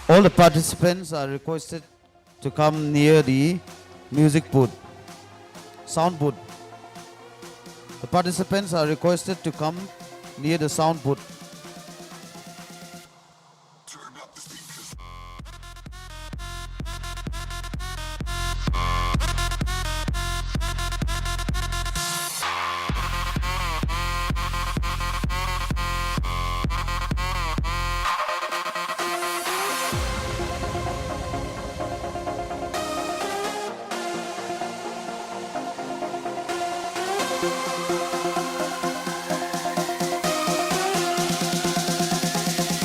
All the participants are requested to come near the music booth, sound booth. The participants are requested to come near the sound booth.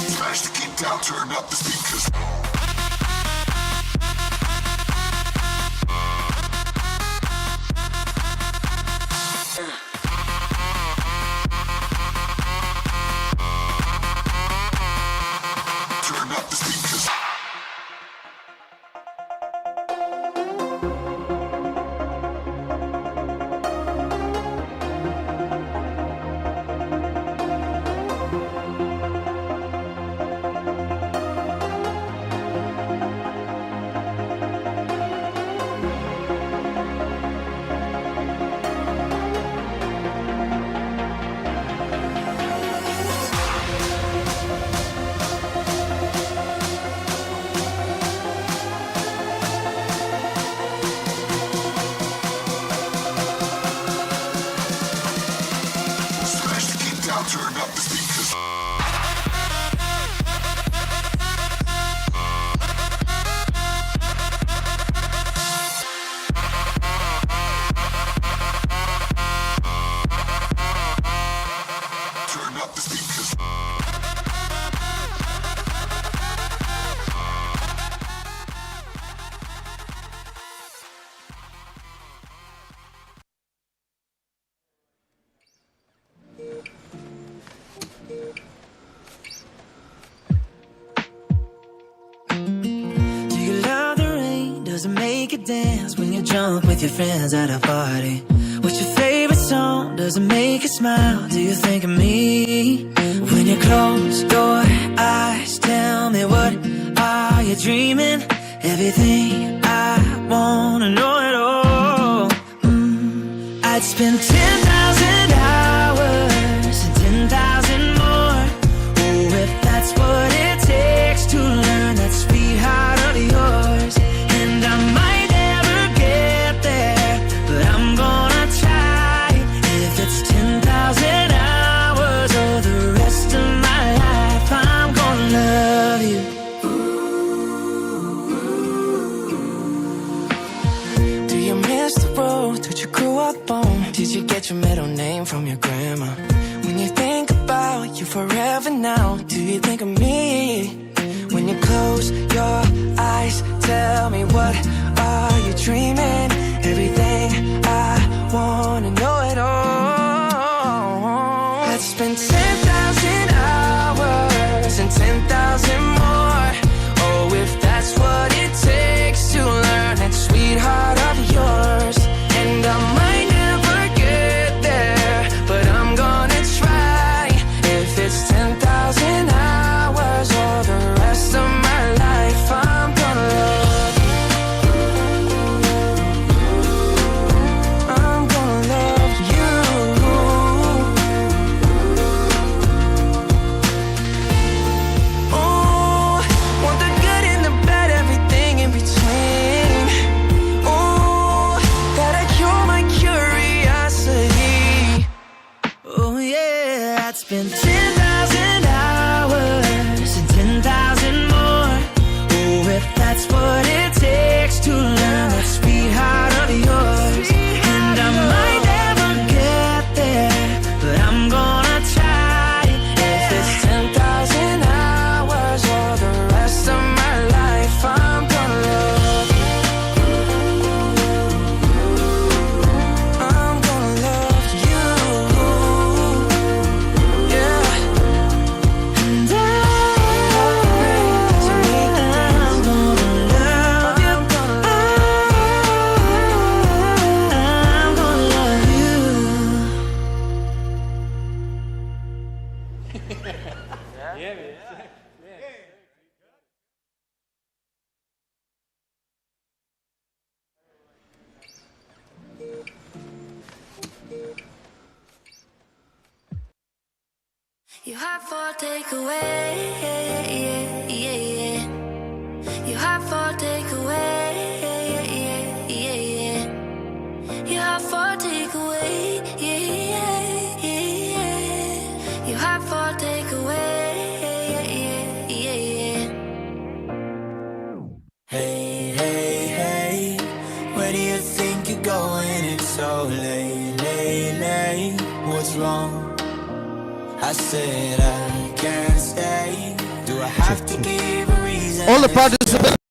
Smash the kid down, turn up the speakers. Turn up the speakers. Smash the kid down, turn up the speakers. Turn up the speakers. Do you love the rain? Does it make you dance when you jump with your friends at a party? What's your favorite song? Does it make you smile? Do you think of me? When you close your eyes, tell me what are you dreaming? Everything I wanna know it all. I'd spend 10,000 hours and 10,000 more. Oh, if that's what it takes to learn that sweetheart of yours. And I might never get there, but I'm gonna try. If it's 10,000 hours or the rest of my life, I'm gonna love you. Do you miss the road that you grew up on? Did you get your middle name from your grandma? When you think about you forever now, do you think of me? When you close your eyes, tell me what are you dreaming? Everything I wanna know it all. I'd spend 10,000 hours and 10,000 more. Oh, if that's what it takes to learn that sweetheart of yours. And I might never get there, but I'm gonna try. If it's 10,000 hours or the rest of my life, I'm gonna love you. You have for takeaway, yeah, yeah, yeah, yeah. You have for takeaway, yeah, yeah, yeah, yeah. You have for takeaway, yeah, yeah, yeah, yeah. You have for takeaway, yeah, yeah, yeah, yeah. Hey, hey, hey, where do you think you're going? It's so late, late, late. What's wrong? I said I can't stay. Do I have to give a reason? All the participants.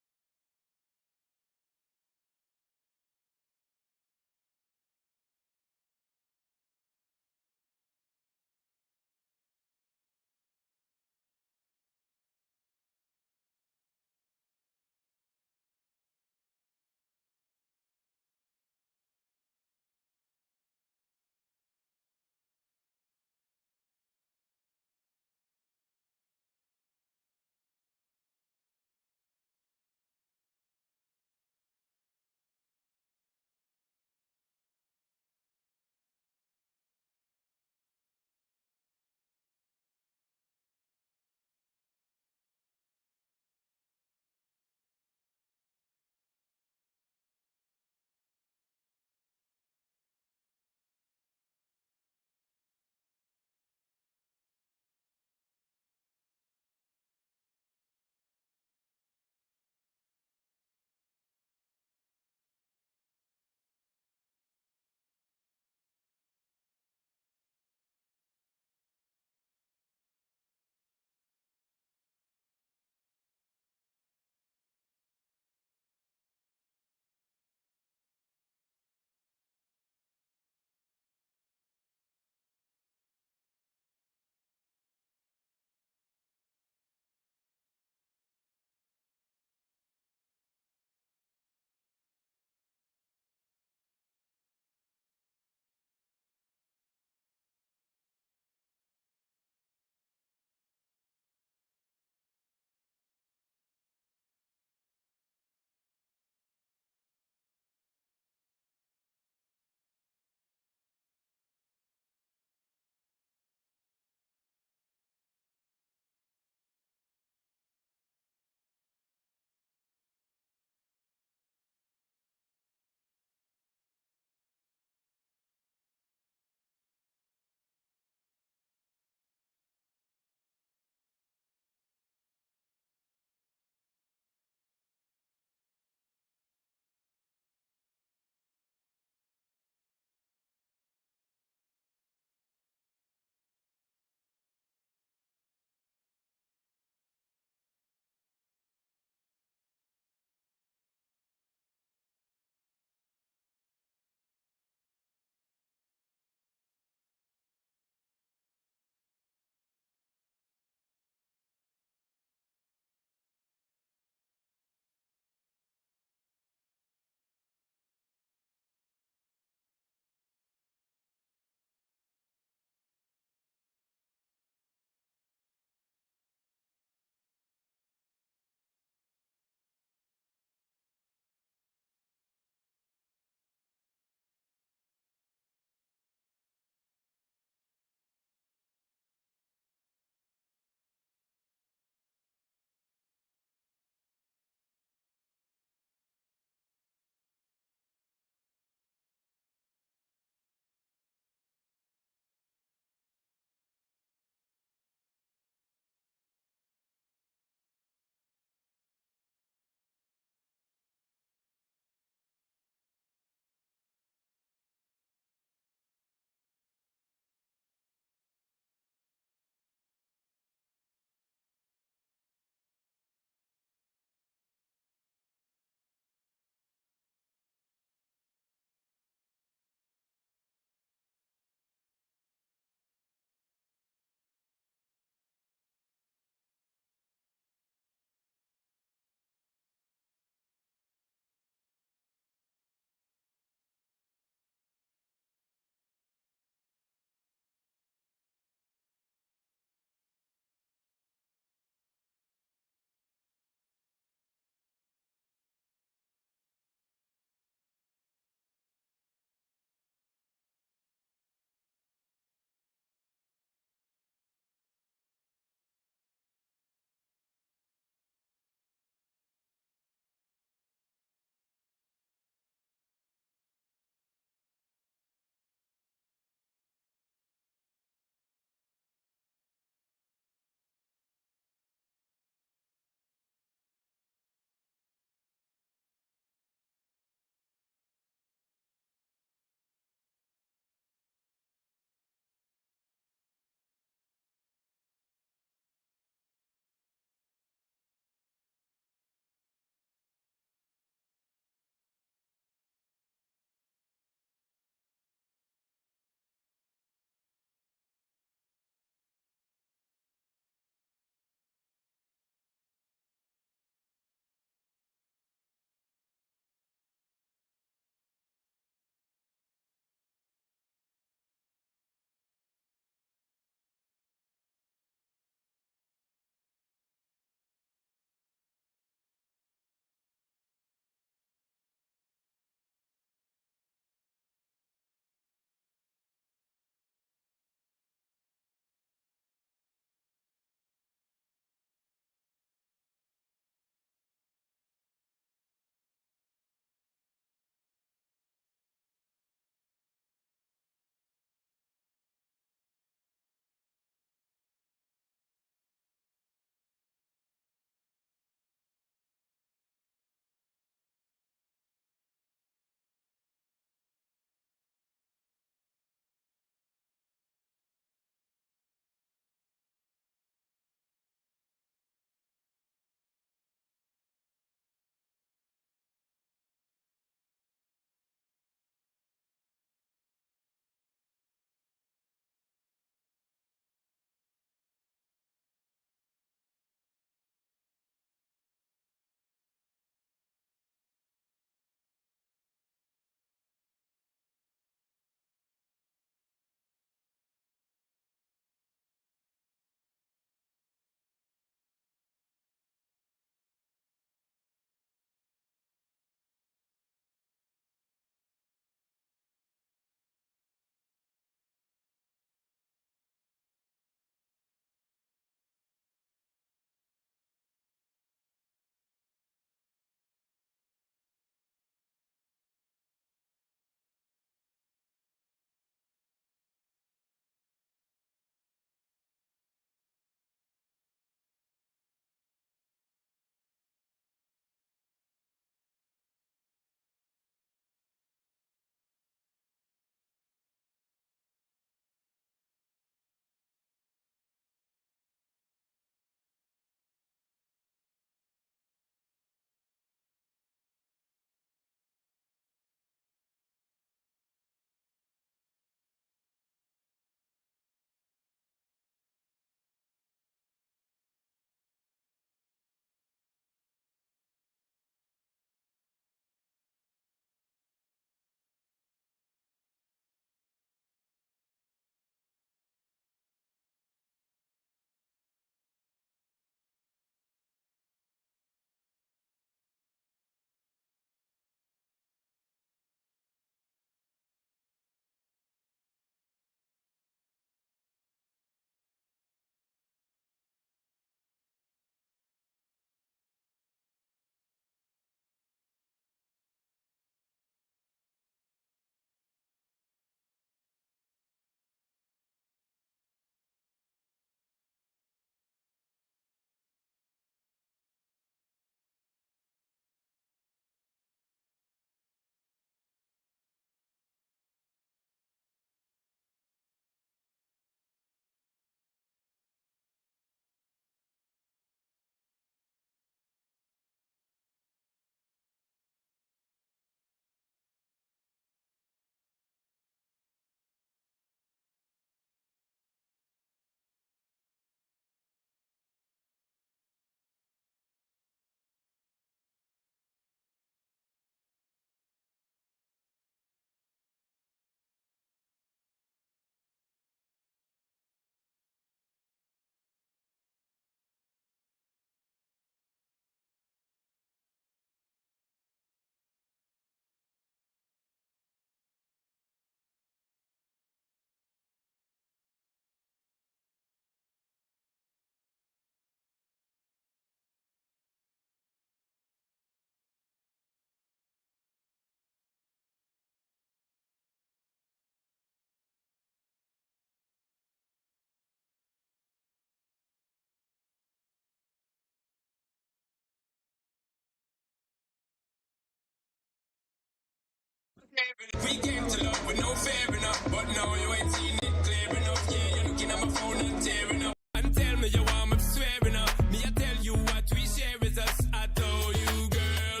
We came to love with no fear enough, but now you ain't seen it clear enough. Yeah, you're looking at my phone and tearing up. And tell me you want me to swear enough. Me, I tell you what we share is us. I told you, girl,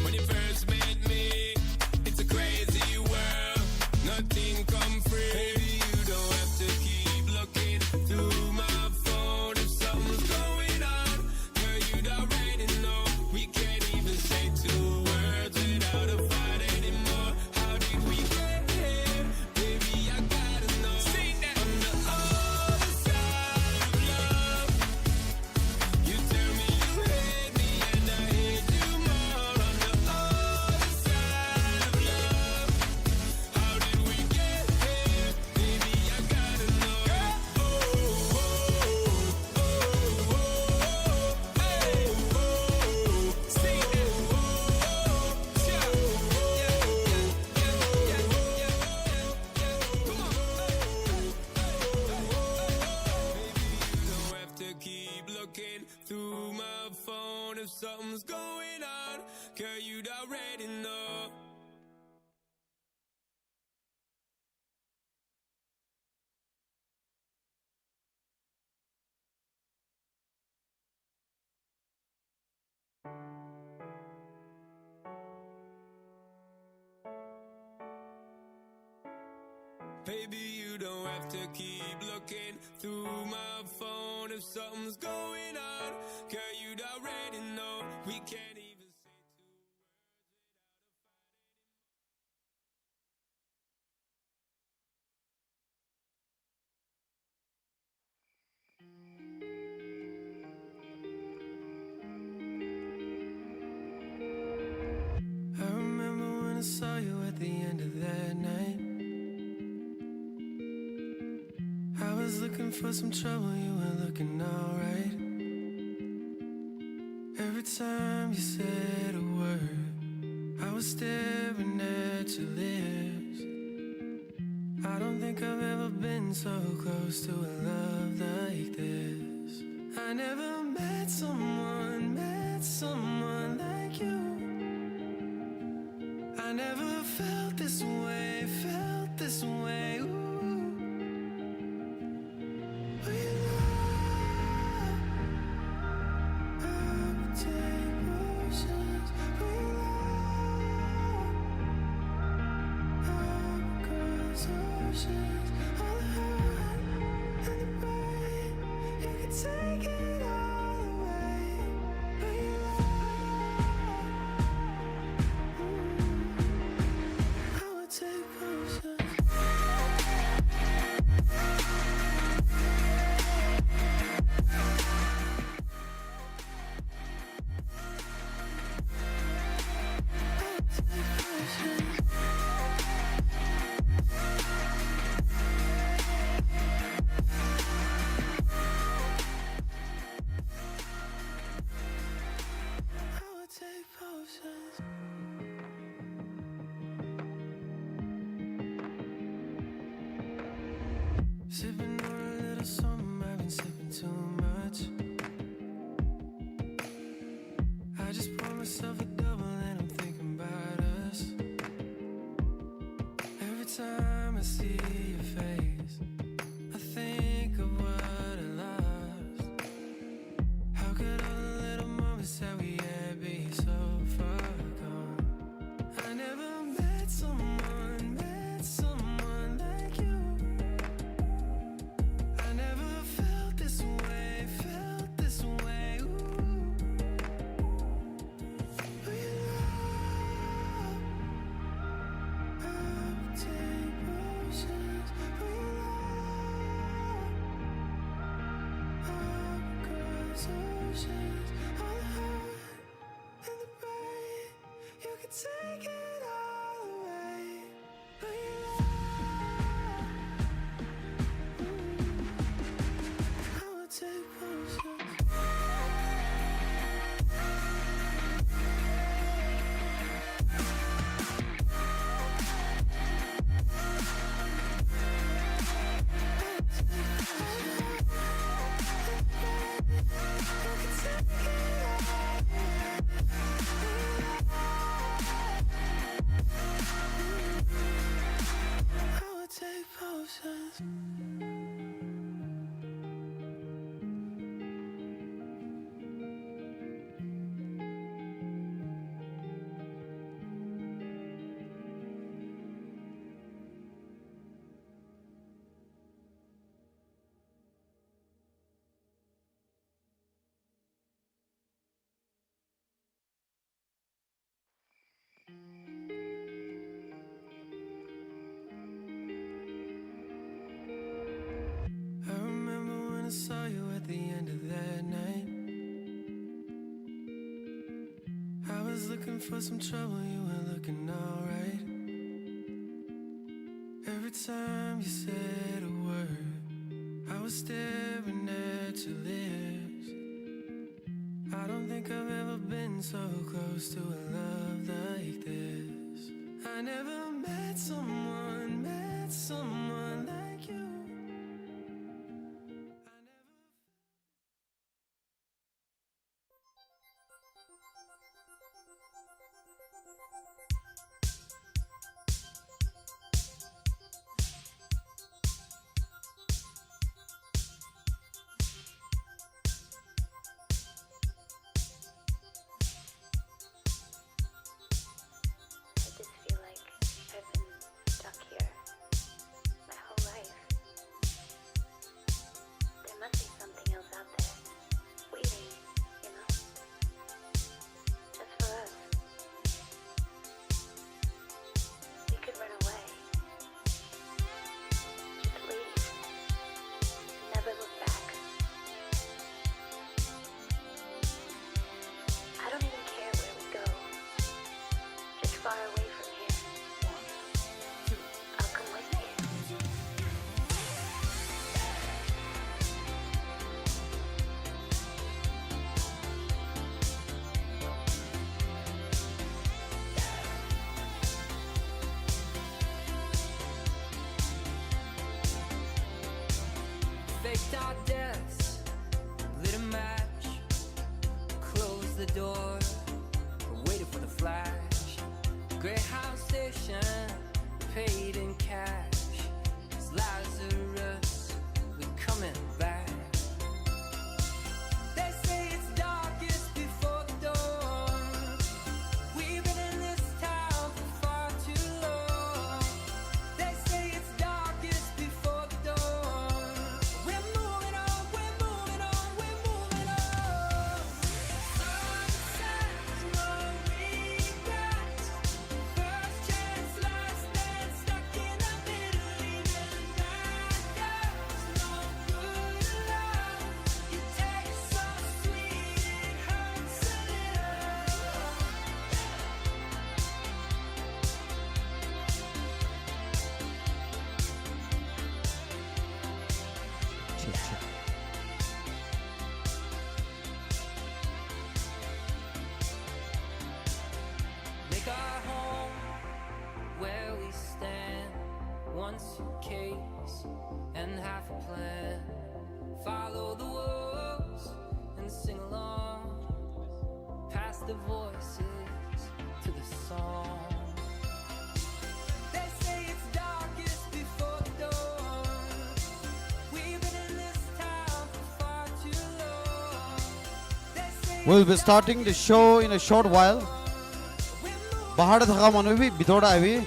when you first met me, it's a crazy world. Nothing come free. Baby, you don't have to keep looking through my phone if something's going on. Girl, you'd already know. We can't even say two words without a fight anymore. How did we get here? Baby, I gotta know. Sing that. On the other side of love, you tell me you hate me and I hate you more. On the other side of love, how did we get here? Baby, I gotta know. Oh, oh, oh, oh, oh, hey, oh, sing that. Oh, yeah, come on. Baby, you don't have to keep looking through my phone if something's going on. Girl, you'd already know. Baby, you don't have to keep looking through my phone if something's going on. Girl, you'd already know. We can't even say two I remember when I saw you at the end of that night. I was looking for some trouble, you were looking alright. Every time you said a word, I was staring at your lips. I don't think I've ever been so close to a love like this. I never met someone like you. I never felt this way, ooh. We love, I would take potions. We love, I would cross oceans. All the hurt and the pain, you could take it all away. We love, I would take potions. I would take potions. Sipping on a little something, I've been sipping too much. I just pour myself a double and I'm thinking about us. Every time I see your face, I think of what I lost. How could all the little moments that we had be so far gone? I never met someone like you. I never felt this way, ooh. We was looking for some trouble, you were looking alright. Every time you said a word, I was staring at your lips. I don't think I've ever been so close to a love like this. I never met someone like you. I just feel like I've been stuck here my whole life. There must be something else out there, waiting, you know, just for us. We could run away, just leave, never look back. I don't even care where we go, just far away from here. I'll come with you. Faked our deaths, lit a match, closed the door, waited for the flash. Greyhound station, paid in cash. It's Lazarus, we're coming back. They say it's darkest before the dawn. We've been in this town for far too long. They say it's darkest before the dawn. We're moving on, we're moving on, we're moving on. Sunsets, no regrets. First chance, last dance, stuck in the middle, even bad girls, no good love. You taste so sweet, it hurts a little. Make our home where we stand. One suitcase and half a plan. Follow the wolves and sing along. Pass the voices to the song. They say it's darkest before the dawn. We've been in this town for far too long. They say We'll be starting the show in a short while. Bahar thaka manubi bitora abi.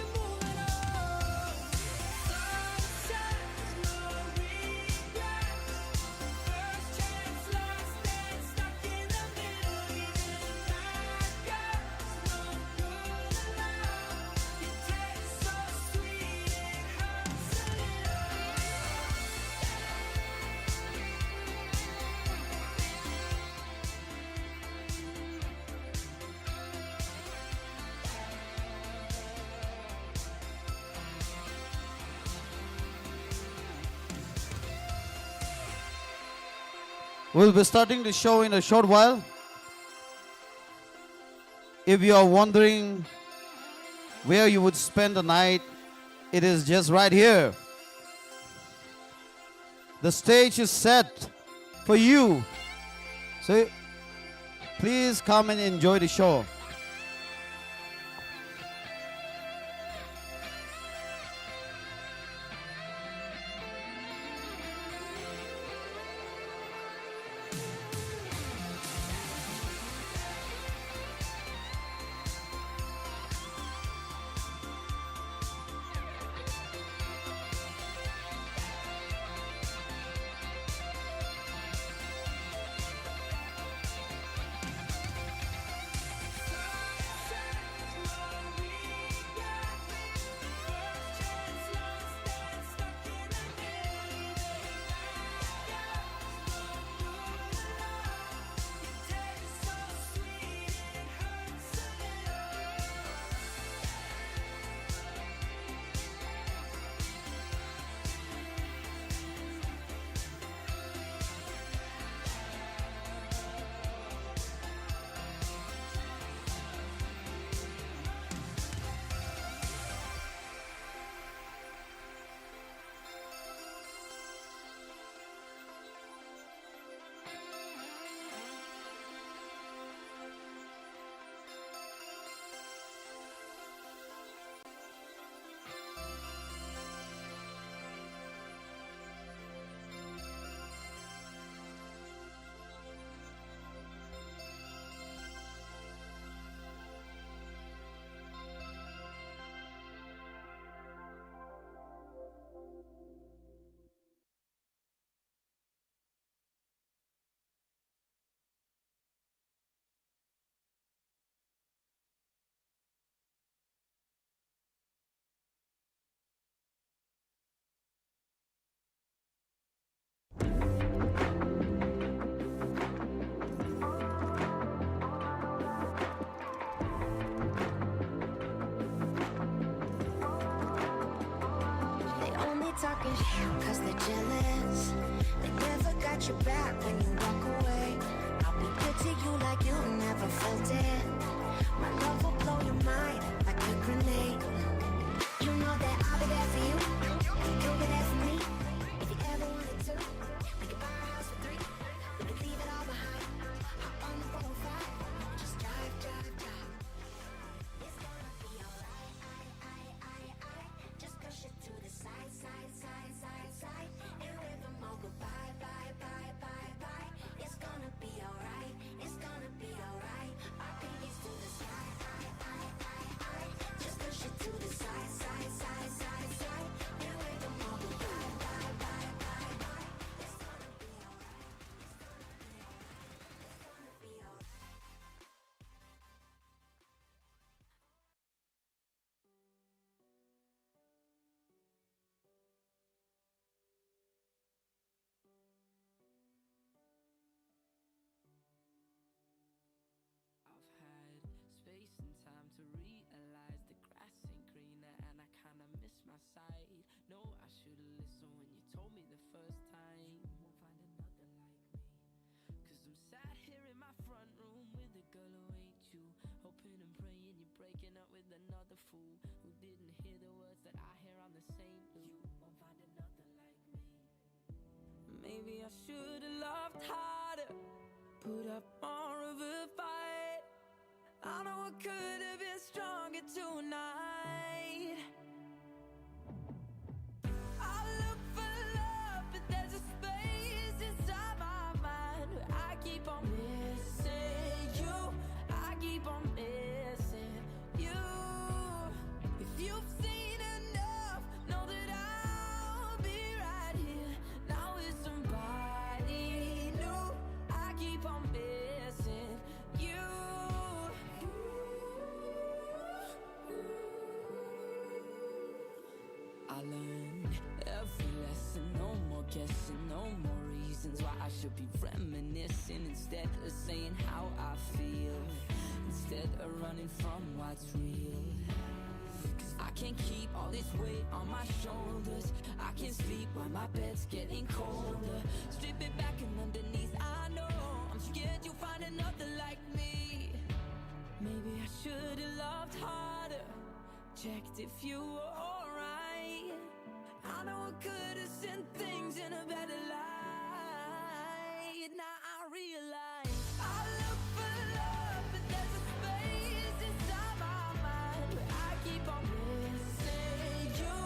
We'll be starting the show in a short while. If you are wondering where you would spend the night, it is just right here. The stage is set for you. So please come and enjoy the show. talking shit cause they're jealous. They never got your back when you walk away. I'll be good to you like you never felt it. My love will blow your mind like a grenade. You know that I'll be there for you, you'll be there for me. If you ever wanted to, we could buy a house for 3. We could leave it all behind, hop on the 405, just drive, drive, drive. It's gonna be alright, just push it to the side, side, side, side, side. And with them all goodbye, bye, bye, bye, bye. It's gonna be alright, it's gonna be alright. Our pinkies to the sky, just push it to the side, side, side, side, side. And with them all goodbye, bye, bye, bye, bye. It's gonna be alright, it's gonna be alright. I've had space and time to realize the grass ain't greener, and I kinda miss my side. No, I should've listened when you told me the first time. You won't find another like me. Cause I'm sat here in my front room with a girl who ain't you, hoping and praying you're breaking up with another fool who didn't hear the words that I hear on the same loop. You won't find another like me. Maybe I should've loved harder, put up more of a fight. I know I could have been stronger tonight. I look for love, but there's a space inside my mind where I keep on missing you. I keep on missing you. If you've seen enough, know that I'll be right here now with somebody new. I keep on missing you. I learned every lesson, no more guessing, no more reasons why I should be reminiscing. Instead of saying how I feel, instead of running from what's real. Cause I can't keep all this weight on my shoulders. I can't sleep while my bed's getting colder. Strip it back and underneath, I know I'm scared you'll find another like me. Maybe I should've loved harder, checked if you were alright. I know I could've seen things in a better light. Now I realize I look for love, but there's a space inside my mind where I keep on missing you.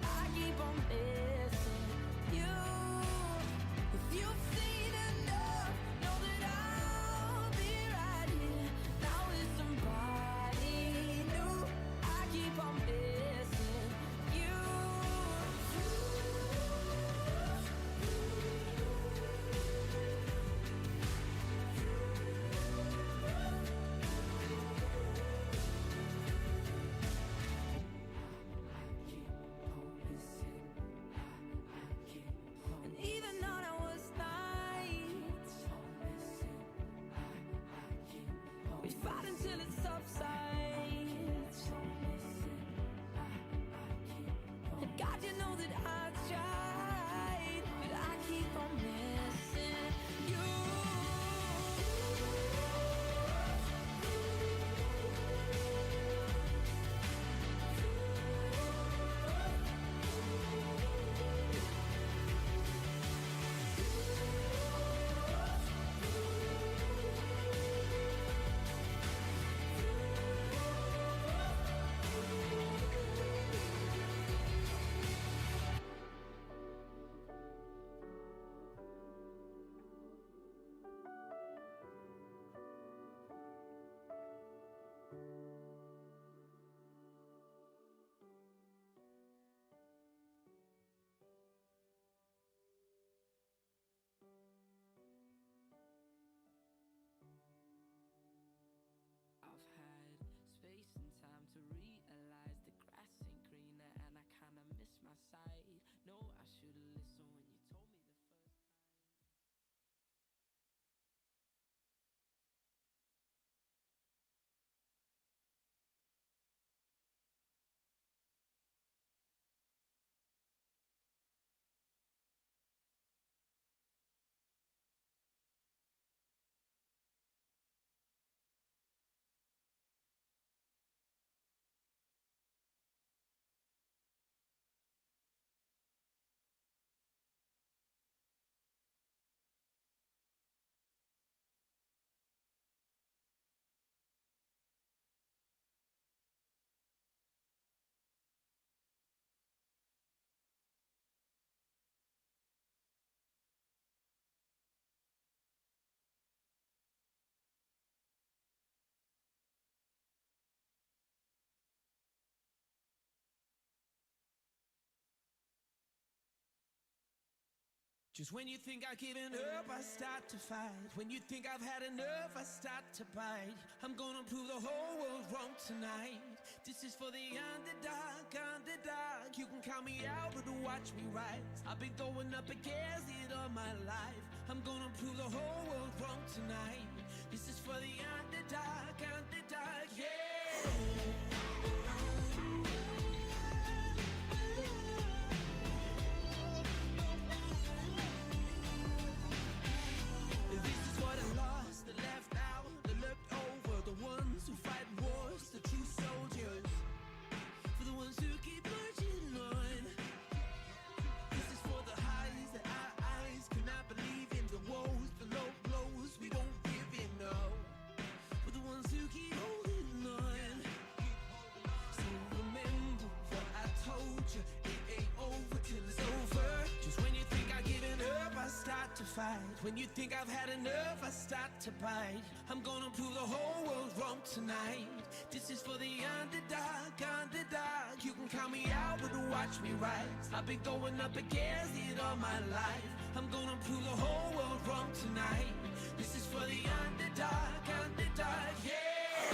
I keep on missing you. If you've seen enough, know that I'll be right here now with somebody new. I keep on missing you. Just when you think I've given up, I start to fight. When you think I've had enough, I start to bite. I'm gonna prove the whole world wrong tonight. This is for the underdog, underdog. You can count me out, but watch me rise. I've been going up against it all my life. I'm gonna prove the whole world wrong tonight. This is for the underdog, underdog, yeah. This is for the lost, the left out, the left over, the ones who fight wars, the true soldiers, for the ones who keep marching on. This is for the highs that our eyes cannot believe in, the woes, the low blows we won't give in, no, for the ones who keep holding on. So remember what I told you, it ain't over till it's over. Just when you think I've given up, I start to fight. When you think I've had enough, I start to bite. I'm gonna prove the whole world wrong tonight. This is for the underdog, underdog. You can count me out, but watch me rise. I've been going up against it all my life. I'm gonna prove the whole world wrong tonight. This is for the underdog, underdog, yeah.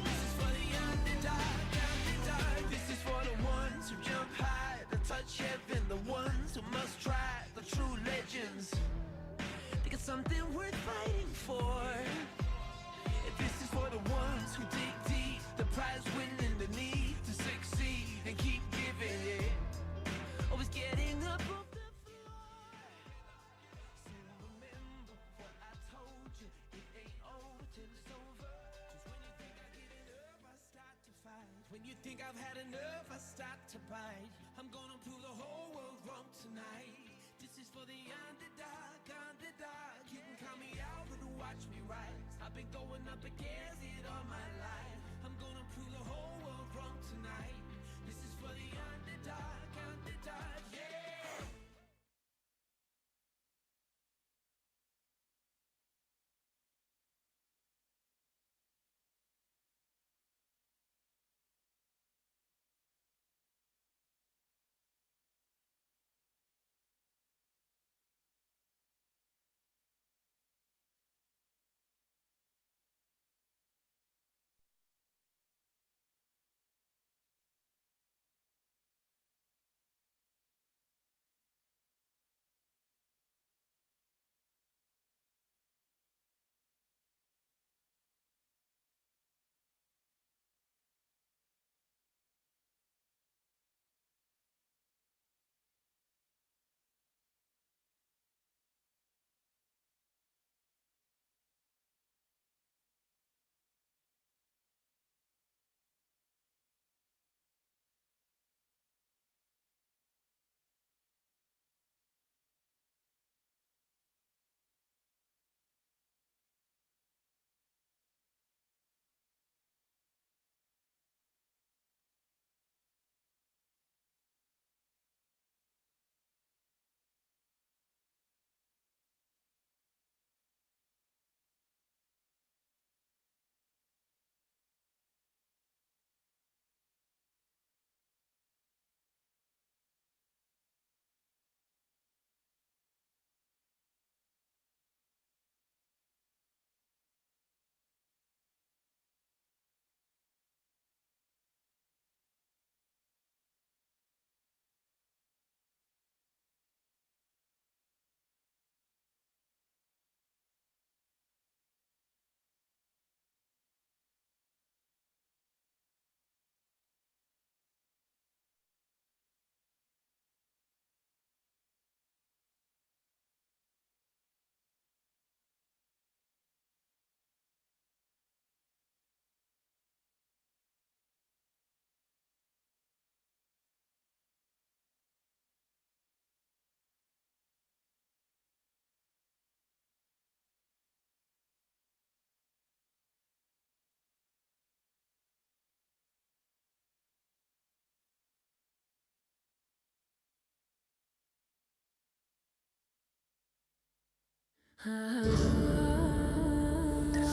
This is for the underdog, underdog. This is for the ones who jump high to touch heaven, the ones who must try, the true legends. They got something worth fighting for. And this is for the ones who dig deep, the prize winning, the need to succeed and keep giving it. Always getting up off the floor. So remember what I told you, it ain't over till it's over. Just when you think I've given up, I start to fight. When you think I've had enough, I start to bite. I'm gonna prove the whole world wrong tonight. This is for the underdog, underdog. You can count me out, but watch me rise. I've been going up against it all my life. I'm gonna prove the whole world wrong tonight. This is for the underdog, underdog, yeah.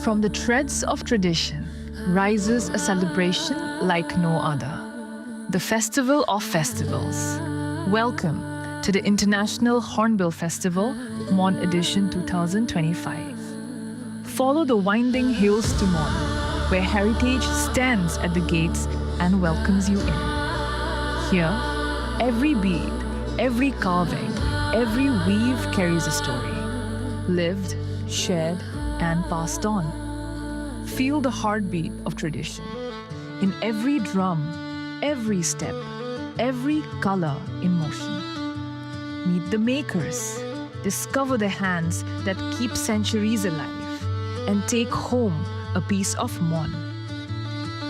From the threads of tradition rises a celebration like no other. The Festival of Festivals. Welcome to the International Hornbil Festival, Mon Edition 2025. Follow the winding hills to Mon, where heritage stands at the gates and welcomes you in. Here, every bead, every carving, every weave carries a story, lived, shared, and passed on. Feel the heartbeat of tradition. In every drum, every step, every color in motion. Meet the makers. Discover the hands that keep centuries alive and take home a piece of Mon.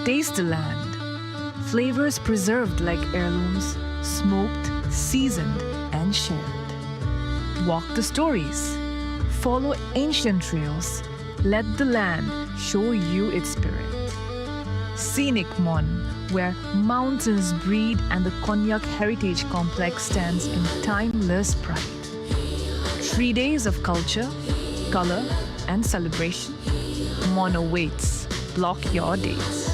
Taste the land. Flavors preserved like heirlooms, smoked, seasoned, and shared. Walk the stories. Follow ancient trails. Let the land show you its spirit. Scenic Mon, where mountains breathe and the Konyak Heritage Complex stands in timeless pride. 3 days of culture, color, and celebration. Mon awaits. Block your dates.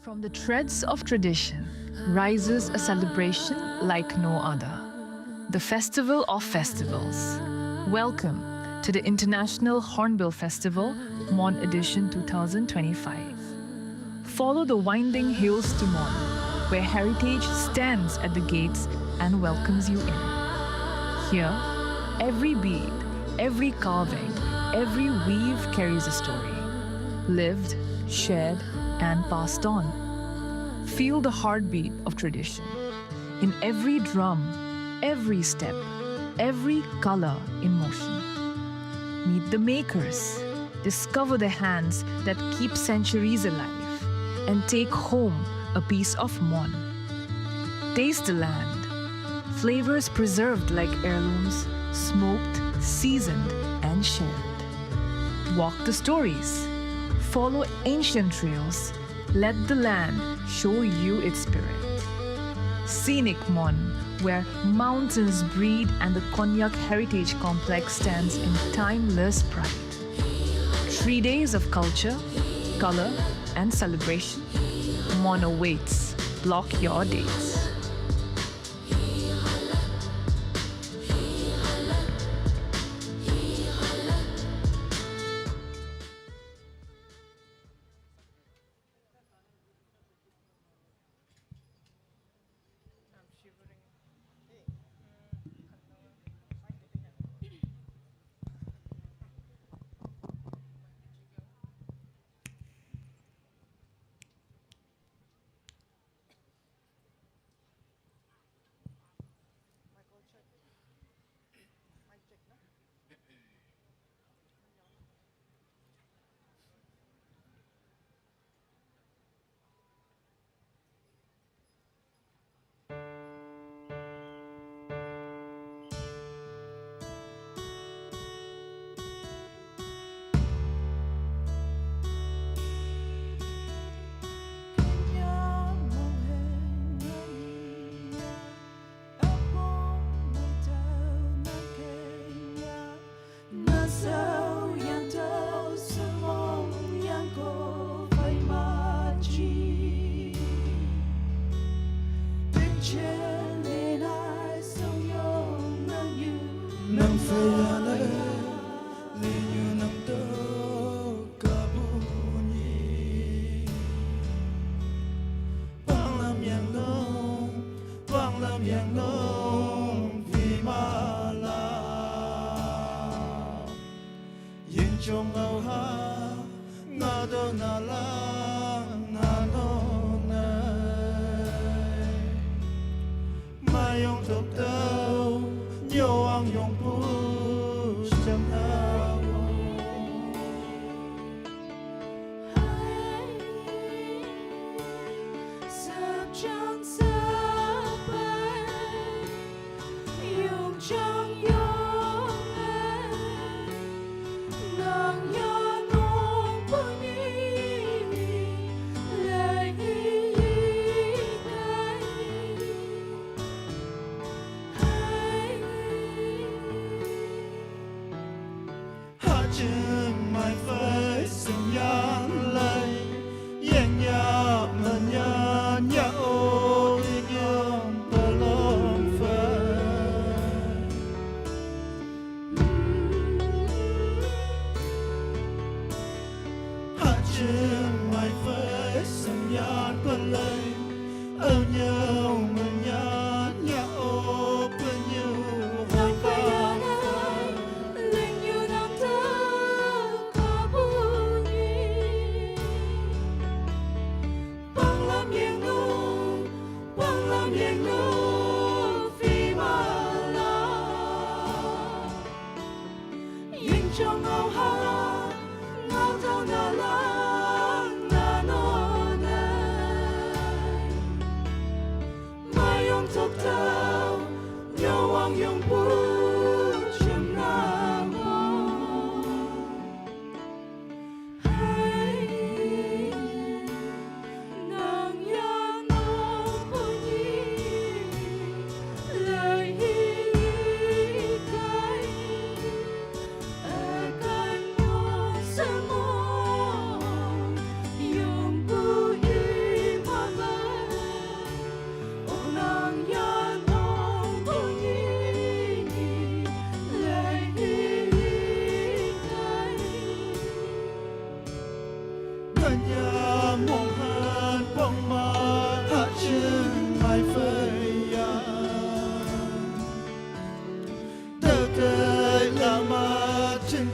From the threads of tradition rises a celebration like no other. The Festival of Festivals. Welcome to the International Hornbil Festival, Mon Edition 2025. Follow the winding hills to Mon, where heritage stands at the gates and welcomes you in. Here, every bead, every carving, every weave carries a story, lived, shared, and passed on. Feel the heartbeat of tradition. In every drum, every step, every color in motion. Meet the makers. Discover the hands that keep centuries alive and take home a piece of Mon. Taste the land. Flavors preserved like heirlooms, smoked, seasoned, and shared. Walk the stories. Follow ancient trails. Let the land show you its spirit. Scenic Mon, where mountains breathe and the Konyak Heritage Complex stands in timeless pride. 3 days of culture, color, and celebration. Mon awaits. Block your dates. Nang ya nung chừng mai phải sinh nhắn lại yên nhà mà nhà ô đi nhom bờ lom phải hạ chừng mai phải sinh nhắn quên lại ở nhau mà nhà ô bên nhau hai ba trong ngao ha ngao thao na lang na no nay mai yong thok thao nhau wang yong bu chim na mo hey nang ya no bu ni lai hi kai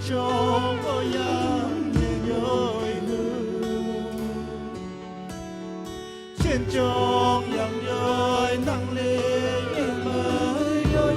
trong ôi yang nhẹ nhoi hương trên trong yang nhoi nắng lên mới đôi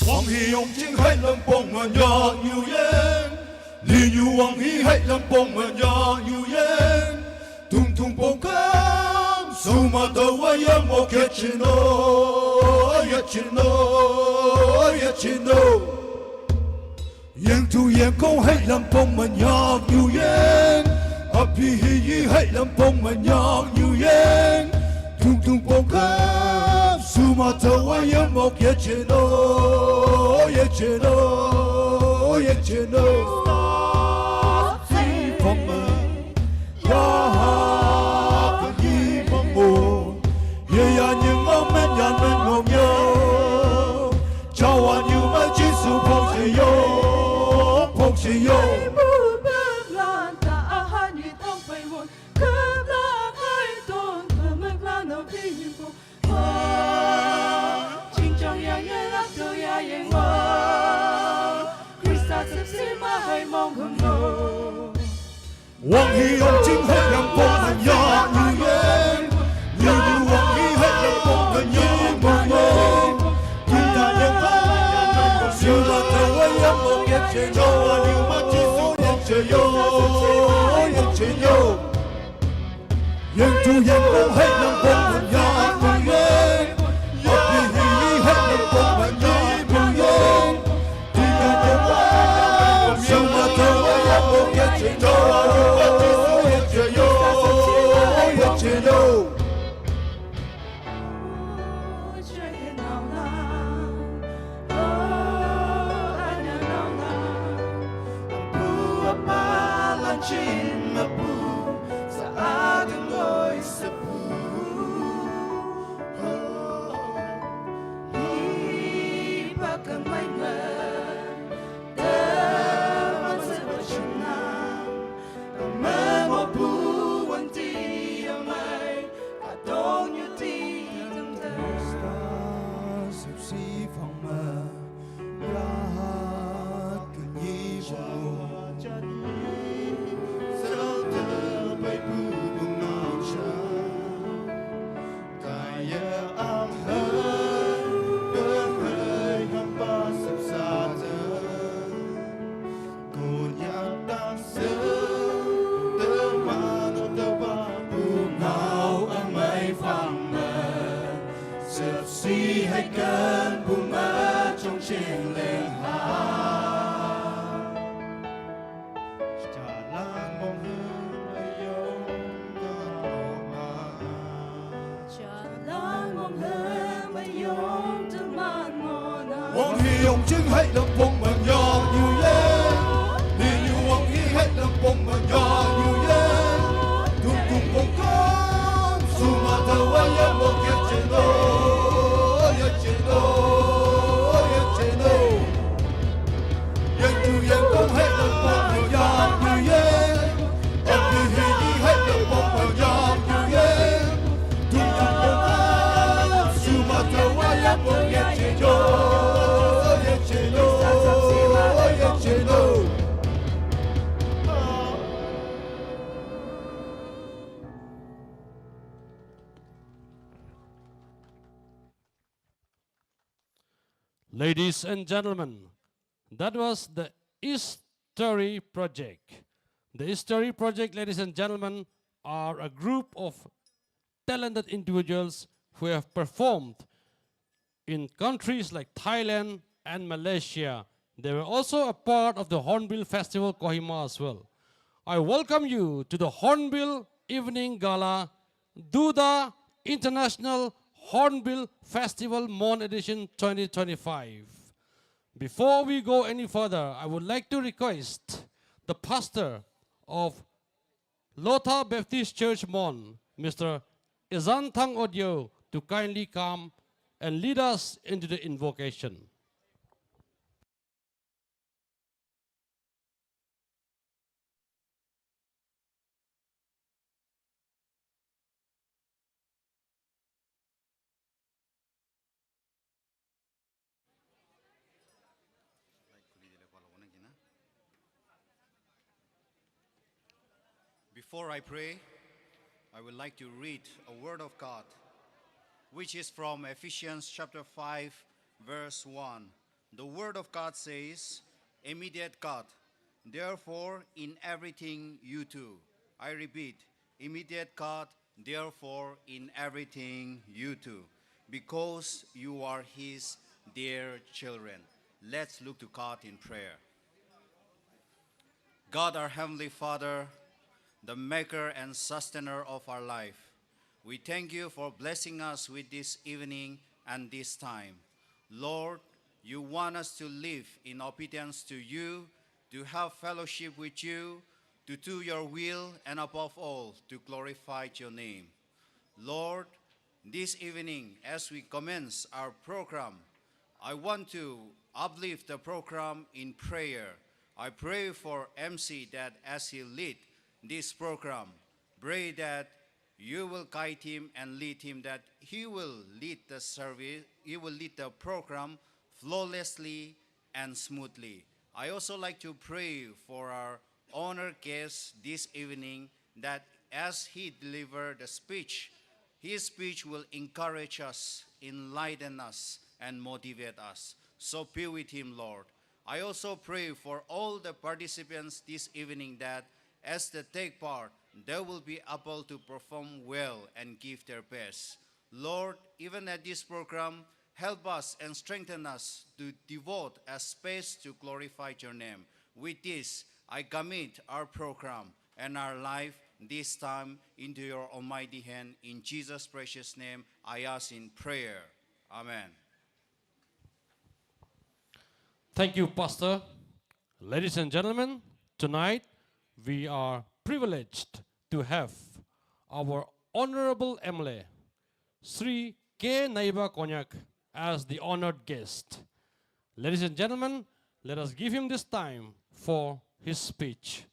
Hoàng Hy ông chính hay lâm bông mà nhỏ nhiều yên Lý như Hoàng Hy hay lâm bông mà nhỏ nhiều yên Tung tung bông cam Sâu mà tàu ai em một cái chân ôi chân ôi Yên tu yên câu hay lâm bông mà nhỏ nhiều yên Happy hi hay lâm bông mà nhỏ nhiều yên Tung tung bông cam Suma tawa ya moke cheno, ye cheno. Si fama, ya ha ki mongo, ye ya nyeng ngom men yan men ngom yo. Chawa nyu ma chi su pong se yo. Hoàng Hy ông chính hết làm bông mà nhỏ như yên Như Hoàng Hy hết làm bông mà nhỏ mong mong Chúng ta nhớ mãi Siêu mà thơ ấy em một kiếp trẻ nhau Điều mà chỉ số nhạc trẻ nhau Nhưng tu yên cũng hết làm bông mà nhỏ như yên Vì Hy hết làm bông mà nhỏ như yên Chúng ta nhớ mãi Siêu mà thơ ấy em một kiếp trẻ nhau เสิร์ฟสีให้กันผู้มาจงเชียงเลงหาจะล้างมองเหือไม่ยอมเดินออกมาจะล้างมองเหือไม่ยอมจะมานมอนา王義用精喺度碰問又要贏你要王義喺度碰問又要贏通通碰金數碼頭灣一幕一隻路一隻路一隻路贏要贏功喺度碰問又要贏特別係義喺度碰問又要贏通通碰金數碼頭灣一幕一隻路Ladies and gentlemen, that was the History Project. The History Project, ladies and gentlemen, are a group of talented individuals who have performed in countries like Thailand and Malaysia. They were also a part of the Hornbil Festival Kohima as well. I welcome you to the Hornbil Evening Gala, Duda International Hornbil Festival Mon Edition 2025. Before we go any further, I would like to request the pastor of Lotha Baptist Church Mon, Mr. Izantang Odyo, to kindly come and lead us into the invocation. Before I pray, I would like to read a word of God, which is from Ephesians chapter 5, verse 1. The word of God says, immediate God, therefore in everything you do. I repeat, immediate God, therefore in everything you do, because you are his dear children. Let's look to God in prayer. God, our Heavenly Father, the maker and sustainer of our life, we thank you for blessing us with this evening and this time. Lord, you want us to live in obedience to you, to have fellowship with you, to do your will, and above all, to glorify your name. Lord, this evening, as we commence our program, I want to uplift the program in prayer. I pray for MC that as he leads this program, pray that you will guide him and lead him, that he will lead the service, he will lead the program flawlessly and smoothly. I also like to pray for our honored guest this evening, that as he delivers the speech, his speech will encourage us, enlighten us, and motivate us. So be with him, Lord. I also pray for all the participants this evening, that as they take part, they will be able to perform well and give their best. Lord, even at this program, help us and strengthen us to devote a space to glorify your name. With this, I commit our program and our life this time into your almighty hand. In Jesus' precious name, I ask in prayer. Amen. Thank you, Pastor. Ladies and gentlemen, tonight we are privileged to have our Honorable MLA, Sri K. Naiba Konyak, as the honored guest. Ladies and gentlemen, let us give him this time for his speech.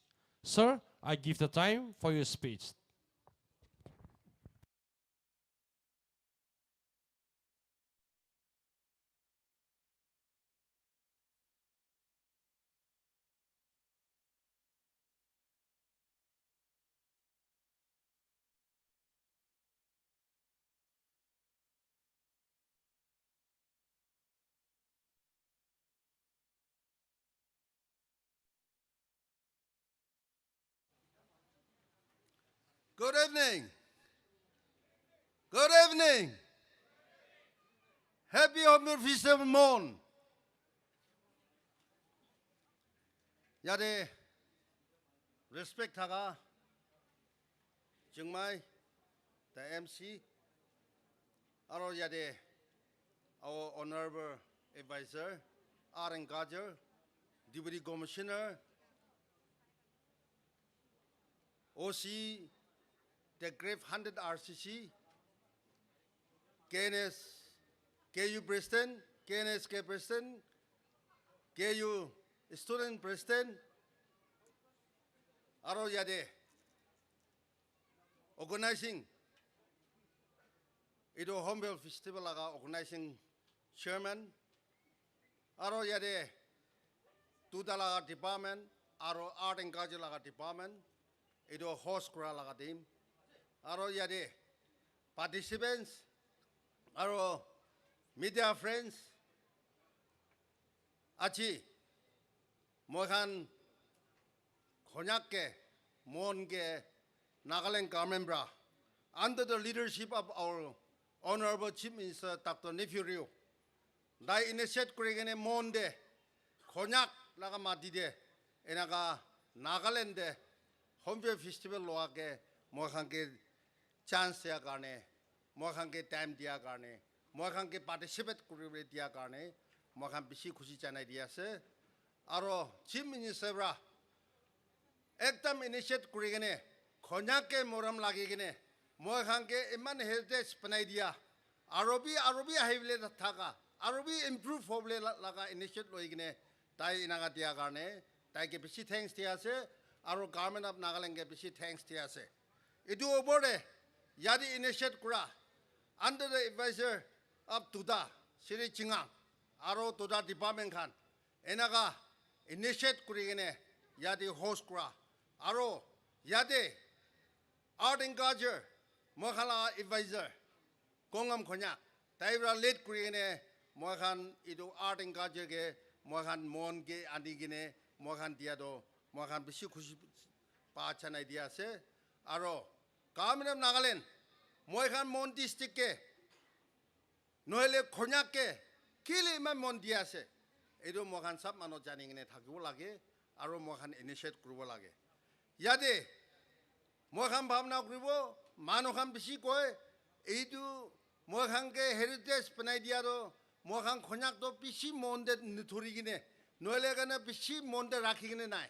Sir, I give the time for your speech. Good evening. Good evening. Happy Hornbil Festival Mon. Yade respect haga jingmai the MC aro yade our honorable advisor Aaron Gajer, Deputy Commissioner OC the Grave 100 RCC KNS KU President, KNSK President, KU Student President, Aro Yade, organizing Ido Hornbil Festival laga organizing chairman, Aro Yade, Tuda laga department, Aro Art and Culture laga department, Ido host kura laga team, Aro Yade, participants, Aro media friends, Achi, Mohan Konyak ke, Mon ke, Nagaland government bra, under the leadership of our Honorable Chief Minister Dr. Nephew Ryu, Dai initiate kurigene Mon de, Konyak laga mati de, enaga Nagaland de, Hornbil Festival loa ke, Mohan ke chance ya karne, Mohan ke time dia karne, Mohan ke participate kuri dia karne, Mohan bisi khushi chanai dia se, aro Chief Minister bra, ekdam initiate kuri gene, Konyak ke moram lagi gene, Mohan ke iman heritage panai dia, arobi ahivle thaka, arobi improve hoble laga initiate loi gene, tai inaga dia karne, tai ke bisi thanks dia se, aro government of Nagaland ke bisi thanks dia se. Itu obore, yadi initiate kura, under the advisor of Tuda, Siri Chingang, Aro Tuda Department Khan, Enaga, initiate Kurigene, Yadi host Kura, Aro, Yade, Art and Culture, Mohala advisor, Kongam Konyak, Taibra late Kurigene, Mohan Idu Art and Culture, Mohan Monge, Andigine, Mohan Diado, Mohan Bishikushi Pachan idea se, Aro, Kaminam Nagaland, Mohan Mon district. Noele Konyak ke kili man mon dia se edo mohan sab mano janing ne thakibo lage aro mohan initiate kuribo lage yade mohan bhavna kuribo manohan bisi koy edu mohan ke heritage panai dia do mohan Konyak do bisi monde nithuri gine noele gane bisi monde rakhi gine nai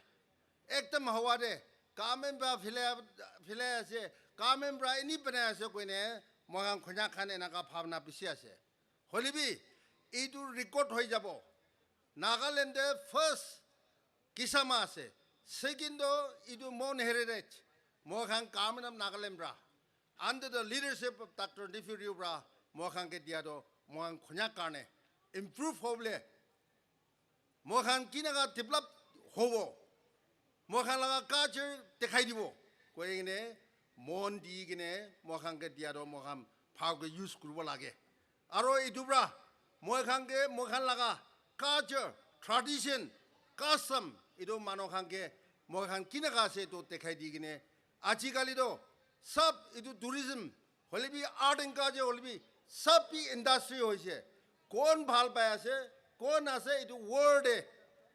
ekdam hawa de kamen ba phile ase kamen bra ini panai ase koi ne mohan Konyak khan enaga bhavna bisi ase Holibi, itu record hoi jabo. Nagaland first kisama ase. Second itu Mon heritage. Mohan Kamanam Nagaland bra. Under the leadership of Dr. Nephew Ryu bra, Mohan ke diado, Mohan Konyak karne. Improve hoble. Mohan kinaga develop hobo. Mohan laga culture dekhai dibo. Koi gine Mon di gine Mohan ke diado Mohan phag ke use kurbo lage. Aro idubra, Mohan laga, culture, tradition, custom, idu manohan ke, Mohan kinaga se to tekhai digine, achikali do, sub idu tourism, holibi art and culture holibi, sub industry hoise, kon bhal paya se, kon ase idu word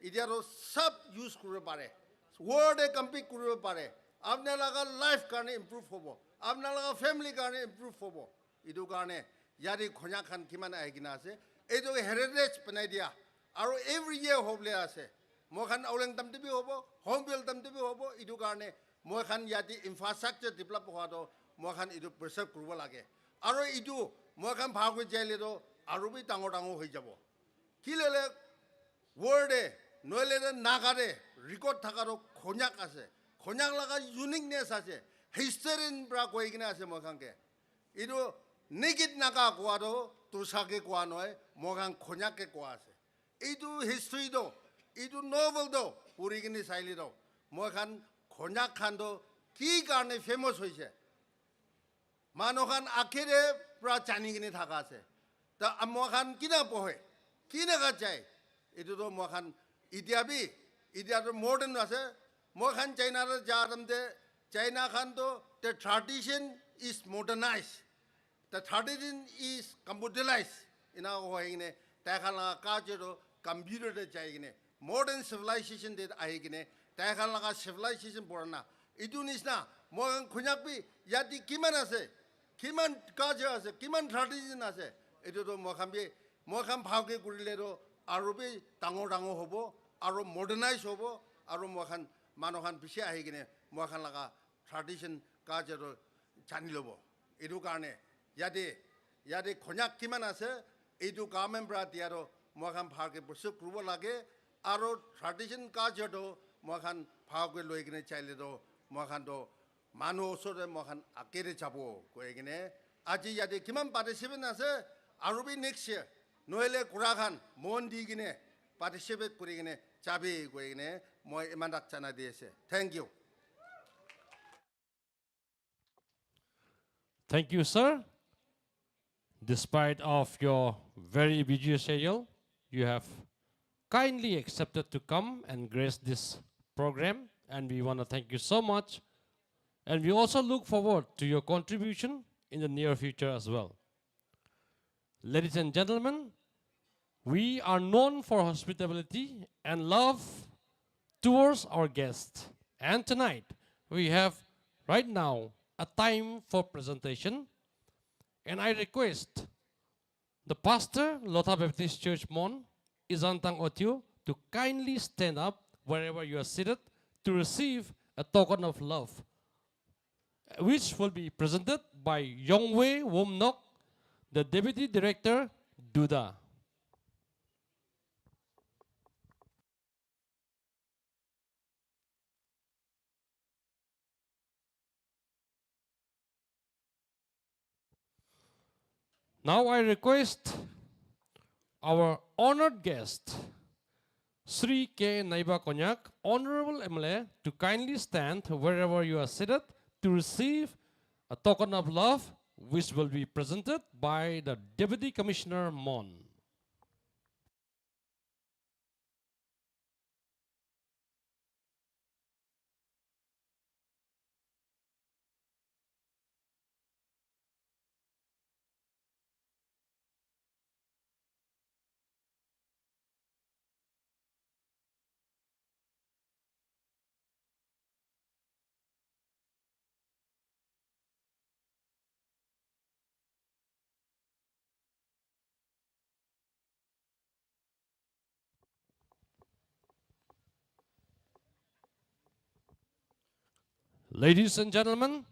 idiaro sub use kure pare, word compete kure pare, apne laga life karne improve hobo, apne laga family karne improve hobo, idu karne. Yari Konyak Khan Kiman Aginase, Edo heritage Panadia, Aro every year Hoble Ase, Mohan Olang Tam to be Hobo, Hornbil Tam to be Hobo, Idugane, Mohan Yadi infrastructure develop Hodo, Mohan Idu preserve Kurvalage, Aro Idu, Mohan Pagu Jalido, Arubi Tangotango Hijabo. Kilele, Worde, Noele Nagare, Record Takaro, Konyak Ase, Konyak Laga uniqueness Ase, history in Braquagina Ase Mokanke. Idu Nikit naga guado, tu sake guanoe, Mohan Konyak ke guase. Idu history do, idu novel do, Urigini Saili do, Mohan Konyak Kando, ki garne famous hoise. Manohan akere pra chaningini thakase. The Mohan kina pohe, kina gachai. Idu do Mohan idiabi, idiado modern was Mohan China jadam de, China Kando, the tradition is modernized. The tradition is computerized. ina hoigine taikhala ka jero computer de jaigine modern civilization de aigine taikhala ka civilization borna idunisna mogan khonyakbi yati kiman ase kiman culture ase kiman tradition ase edu to mokham bhauge kurilero arobe tango hobo aro modernize hobo aro mokhan manohan bishi ahigine mokhan laga tradition culture jani lobo edu karne yade khonyak kiman ase edu government bra diaro mokhan bhauge busu krubo lage aro tradition culture do mokhan bhauge loigine chaile do mokhan do manu osore mokhan akere jabo koegine aji yade kiman participant ase arobi next year noele kurakhan mon digine participate kurigine chabi koegine moi imandak chana diese. Thank you. Thank you, sir. Despite of your very busy schedule, you have kindly accepted to come and grace this program, and we want to thank you so much. And we also look forward to your contribution in the near future as well. Ladies and gentlemen, we are known for hospitality and love towards our guests. And tonight, we have right now a time for presentation. And I request the pastor, Lotha Baptist Church Mon, Izantang Otio, to kindly stand up wherever you are seated to receive a token of love, which will be presented by Yongwei Womnok, the Deputy Director, Duda. Now I request our honored guest, Sri K. Naiba Konyak, Honorable MLA, to kindly stand wherever you are seated to receive a token of love, which will be presented by the Deputy Commissioner Mon. Ladies and gentlemen,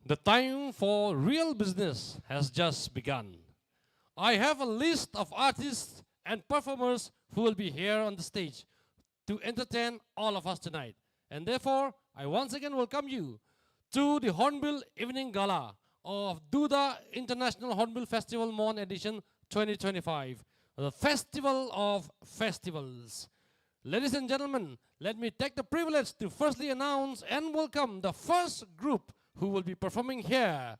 the time for real business has just begun. I have a list of artists and performers who will be here on the stage to entertain all of us tonight. And therefore, I once again welcome you to the Hornbil Evening Gala of Duda International Hornbil Festival Mon Edition 2025, the Festival of Festivals. Ladies and gentlemen, let me take the privilege to firstly announce and welcome the first group who will be performing here.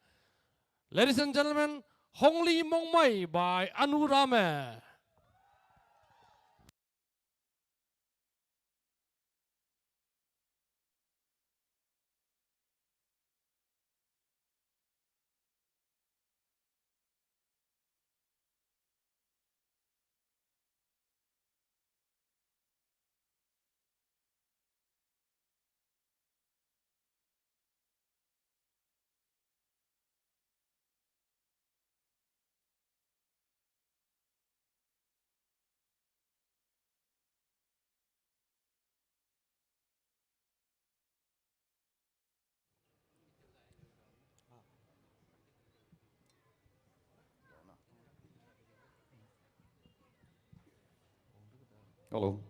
Ladies and gentlemen, Hongli Mongmai by Anu Rame. Hello.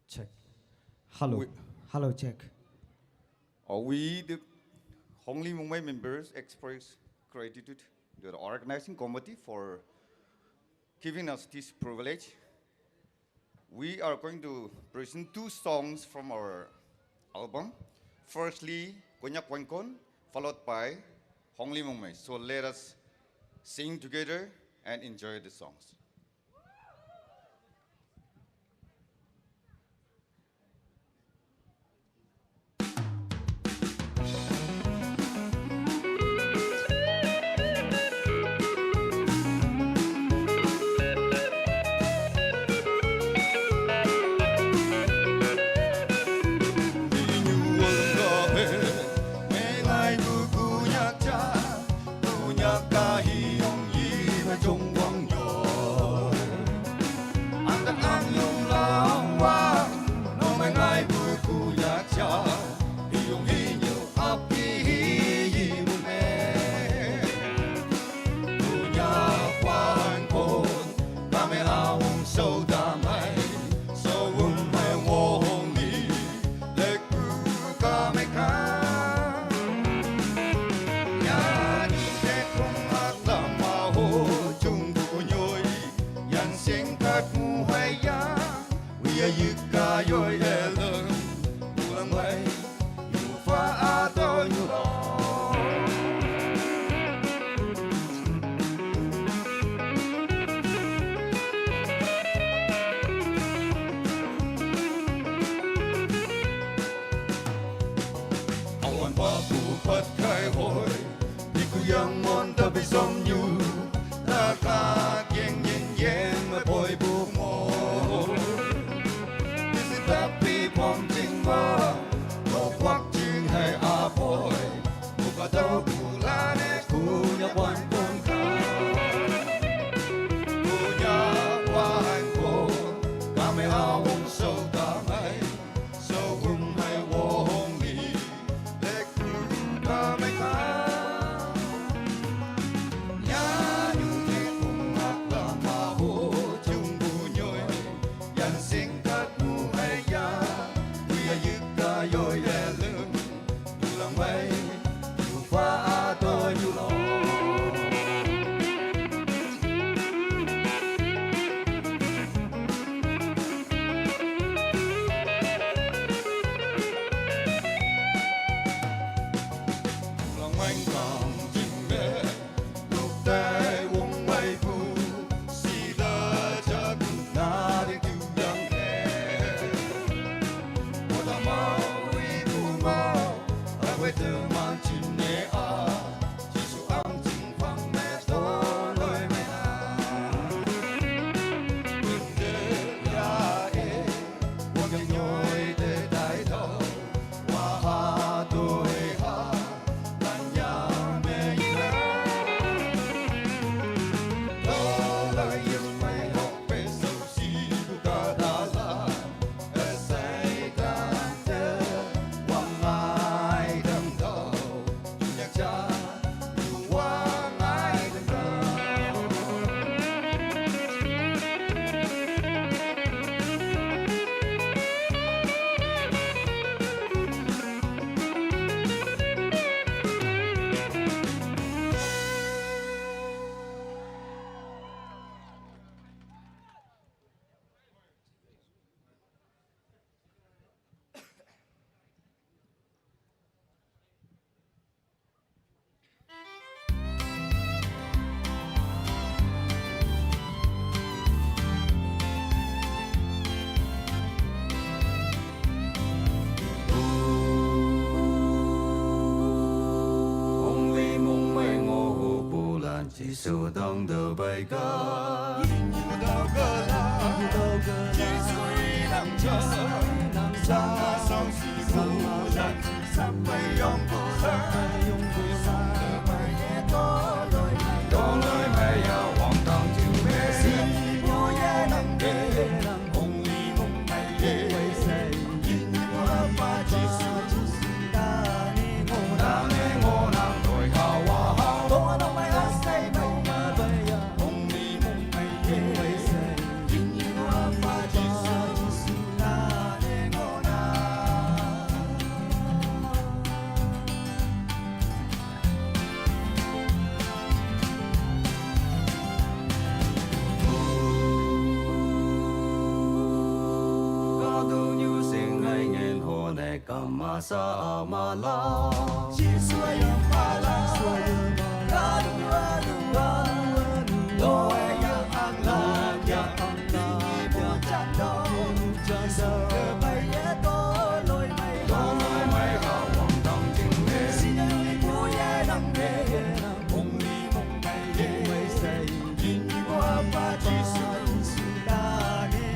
Check. Hello. Hello, check. We, the Hongli Mumbai members, express gratitude to the organizing committee for giving us this privilege. We are going to present two songs from our album. Firstly, Konyak Wankon, followed by Hongli Mumbai. So let us sing together and enjoy the songs. trong quang nhồi anh đã ăn nhung lòng qua nó mấy ngày vui cu nhạc cha hi dùng hi nhiều ấp hi một mẹ cu nhạc quan côn ca mẹ áo sâu ta mày sâu mày wo hong đi lệ cu ca mẹ ca Yika yoi eleng ulang way yufa ato yulo awan pa ku pat kai hoi di ku yang mon ta bi som yu ta ka kieng yen yen ma poi bu mo tapi pom chinh mơ một quắc chinh hay à bồi một cả đâu cụ la nè cụ nhà quan con ca cụ nhà quan con ca mẹ áo hồng sâu ta mày sâu hùng hay wo hồng đi để cụ ca mẹ ca nhà như thế cùng hát là mà hồ chung bu nhoi dàn sinh cát mu hay ya yika yoi eleng ulang way yufa ato yulo ulang manh kang jing me lúc tay wong way pu si da cha ku na de tu yang ke Oda mau wi tu mau a we tu man chin ne a chi su ang ching phang me to loi me na Win de ya e wong yang nhoi de dai do wa ha do e ha ban ya me ina lo lai yin mai ho pe so si ku ka da la sai ta te wang ai đâm đầu nhạc cha wang ai đâm đầu Hồng ly mong mây ngô hồ bù lan chỉ số đông đầu bay ca Yêu đâu cơ la chỉ suy nằm chờ Sa song si bù lan Sắp bay yong bù lan Song đầu bay nhé Tô lôi mây ya hoàng tăng chiu mê Xin bù ye nằm đê Hồng ly mong mây ye Yin yêu ấp ba chỉ số Nam nê ngô nàng đôi hào hoa hào Tô nông mây ác say mây mơ bay Hồng ly mong mây ye Yin yêu ấp ba chỉ số Na nê ngô nàng Có tu như sinh ngày ngàn hồ nè cầm ma sa ma la Chỉ xuôi ma la Ca du a du a Lô e yang ang la yang Tình nghi bùa chăn đô Sơ cơ bay ye tô lôi mây hào hoàng tăng chinh mê Xin ơi bùa ye nằm mê Hồng ly mong mây ye Yin yêu ấp ba chỉ số Na nê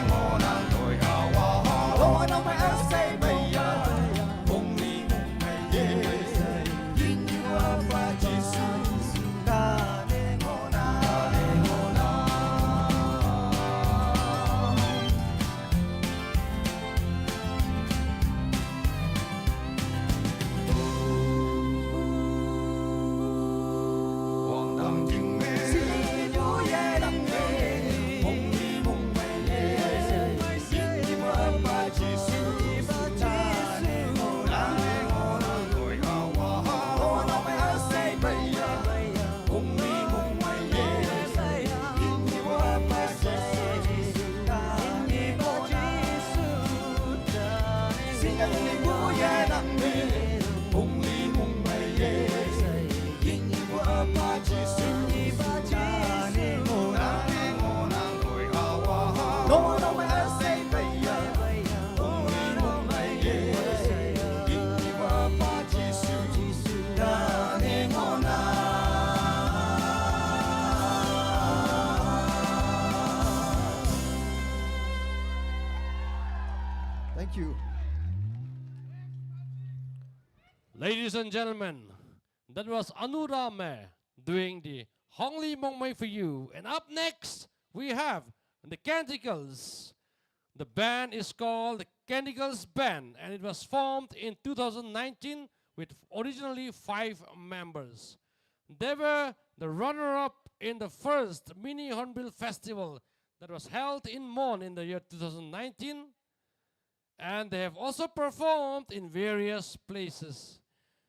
ngô nàng đôi hào hoa hào Tô nông mây ác say mây Hồng ly mong mây ye Yin yêu ấp ba chỉ số Na nê ngô nàng Thank you. Ladies and gentlemen, that was Anurame doing the Hongli Mongmai for you. And up next, we have the Canticles. The band is called the Canticles Band, and it was formed in 2019 with originally 5 members. They were the runner-up in the first Mini Hornbil Festival that was held in Mon in the year 2019. And they have also performed in various places.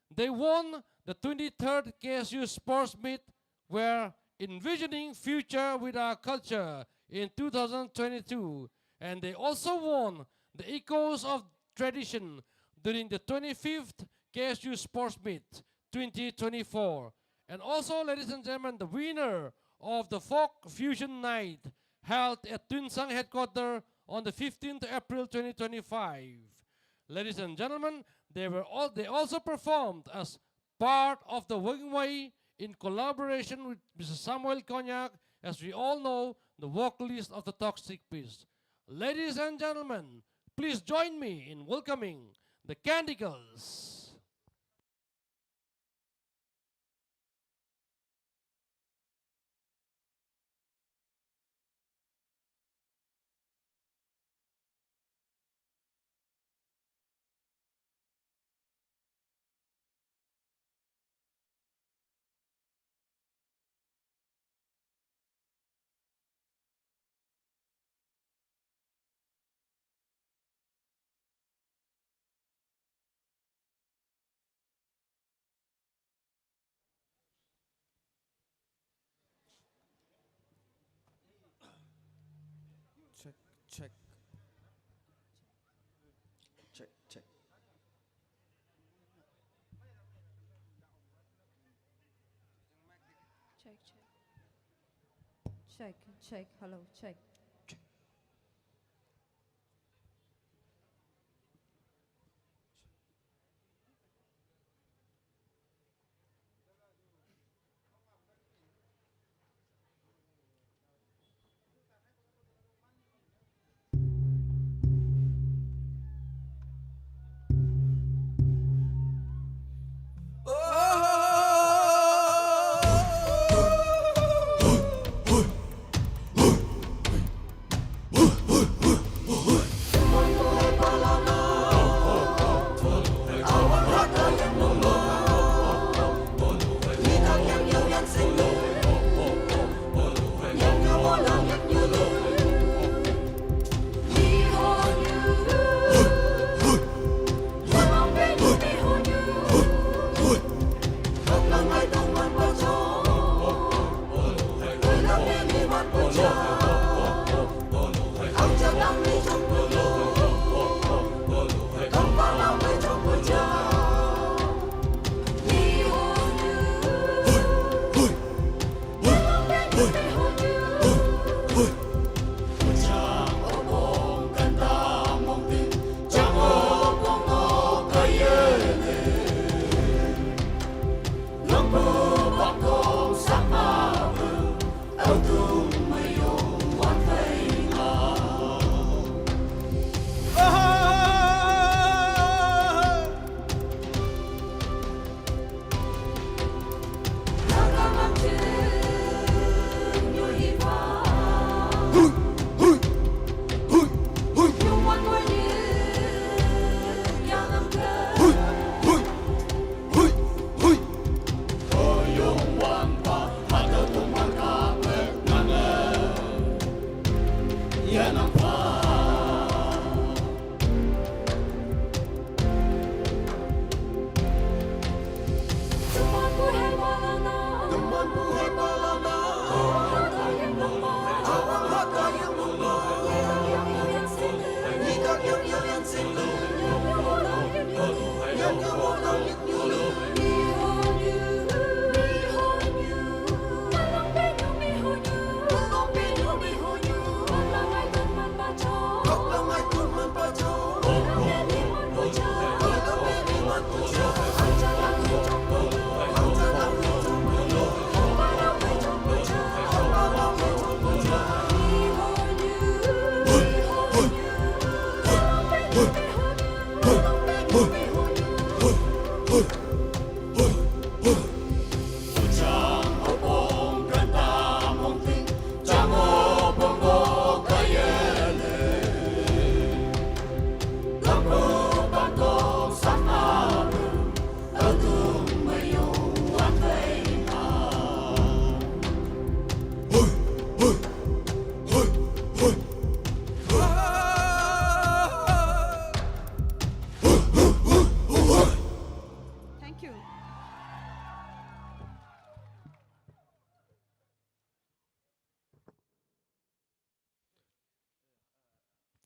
They won the 23rd KSU Sports Meet, where envisioning future with our culture in 2022. And they also won the Echoes of Tradition during the 25th KSU Sports Meet 2024. And also, ladies and gentlemen, the winner of the Folk Fusion Night held at Tunsang headquarters on the 15th April 2025. Ladies and gentlemen, they also performed as part of the Working Way in collaboration with Mr. Samuel Konyak, as we all know, the vocalist of the Toxic Peace. Ladies and gentlemen, please join me in welcoming the Canticles. Check, check. Check, check. Check, check. Check, check. Hello, check. Autumn, my own.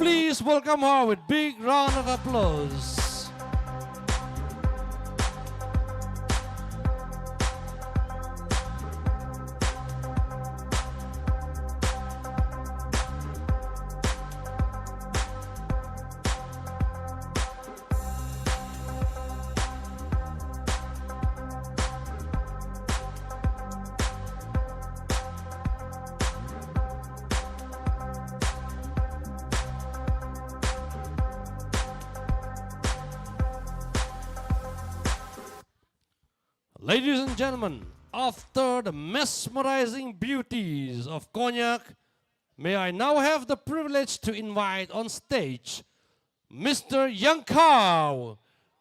Please welcome her with big round of applause. Ladies and gentlemen, after the mesmerizing beauties of Konyak, may I now have the privilege to invite on stage Mr. Young Cow,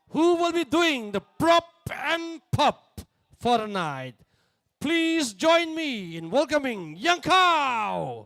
who will be doing the prop and pop for the night. Please join me in welcoming Young Cow.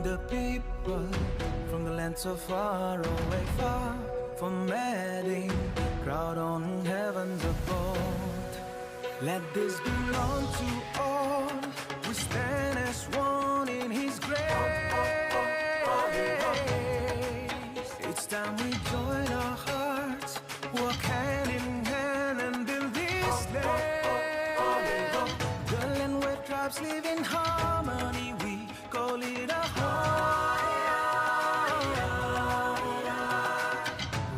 The people from the land so far away, far from wedding, crowd on heaven's abode. Let this belong to all who stand as one in His grace. It's time we join our hearts, walk hand in hand and build this land. The land where tribes live in harmony, we call it a home.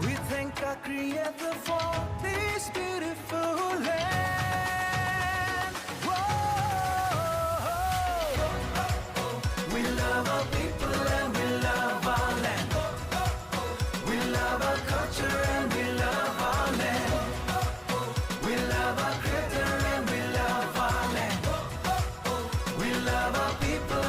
We thank our Creator for this beautiful land. Whoa. We love our people and we love our land. We love our culture and we love our land. We love our Creator and we love our land. We love our people.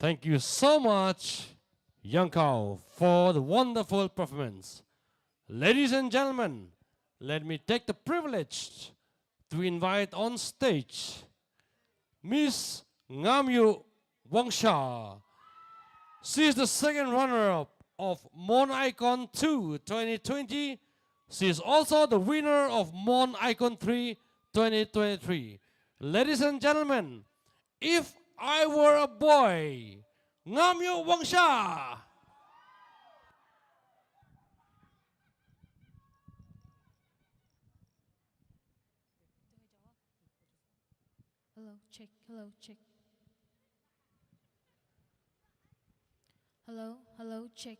Thank you so much, Young Cow, for the wonderful performance. Ladies and gentlemen, let me take the privilege to invite on stage Miss Ngamyu Wangsha. She is the second runner-up of Mon Icon 2 2020. She is also the winner of Mon Icon 3 2023. Ladies and gentlemen, If I Were a Boy, Ngamyu Wangsha. Hello, check. Hello, check. Hello, hello, check.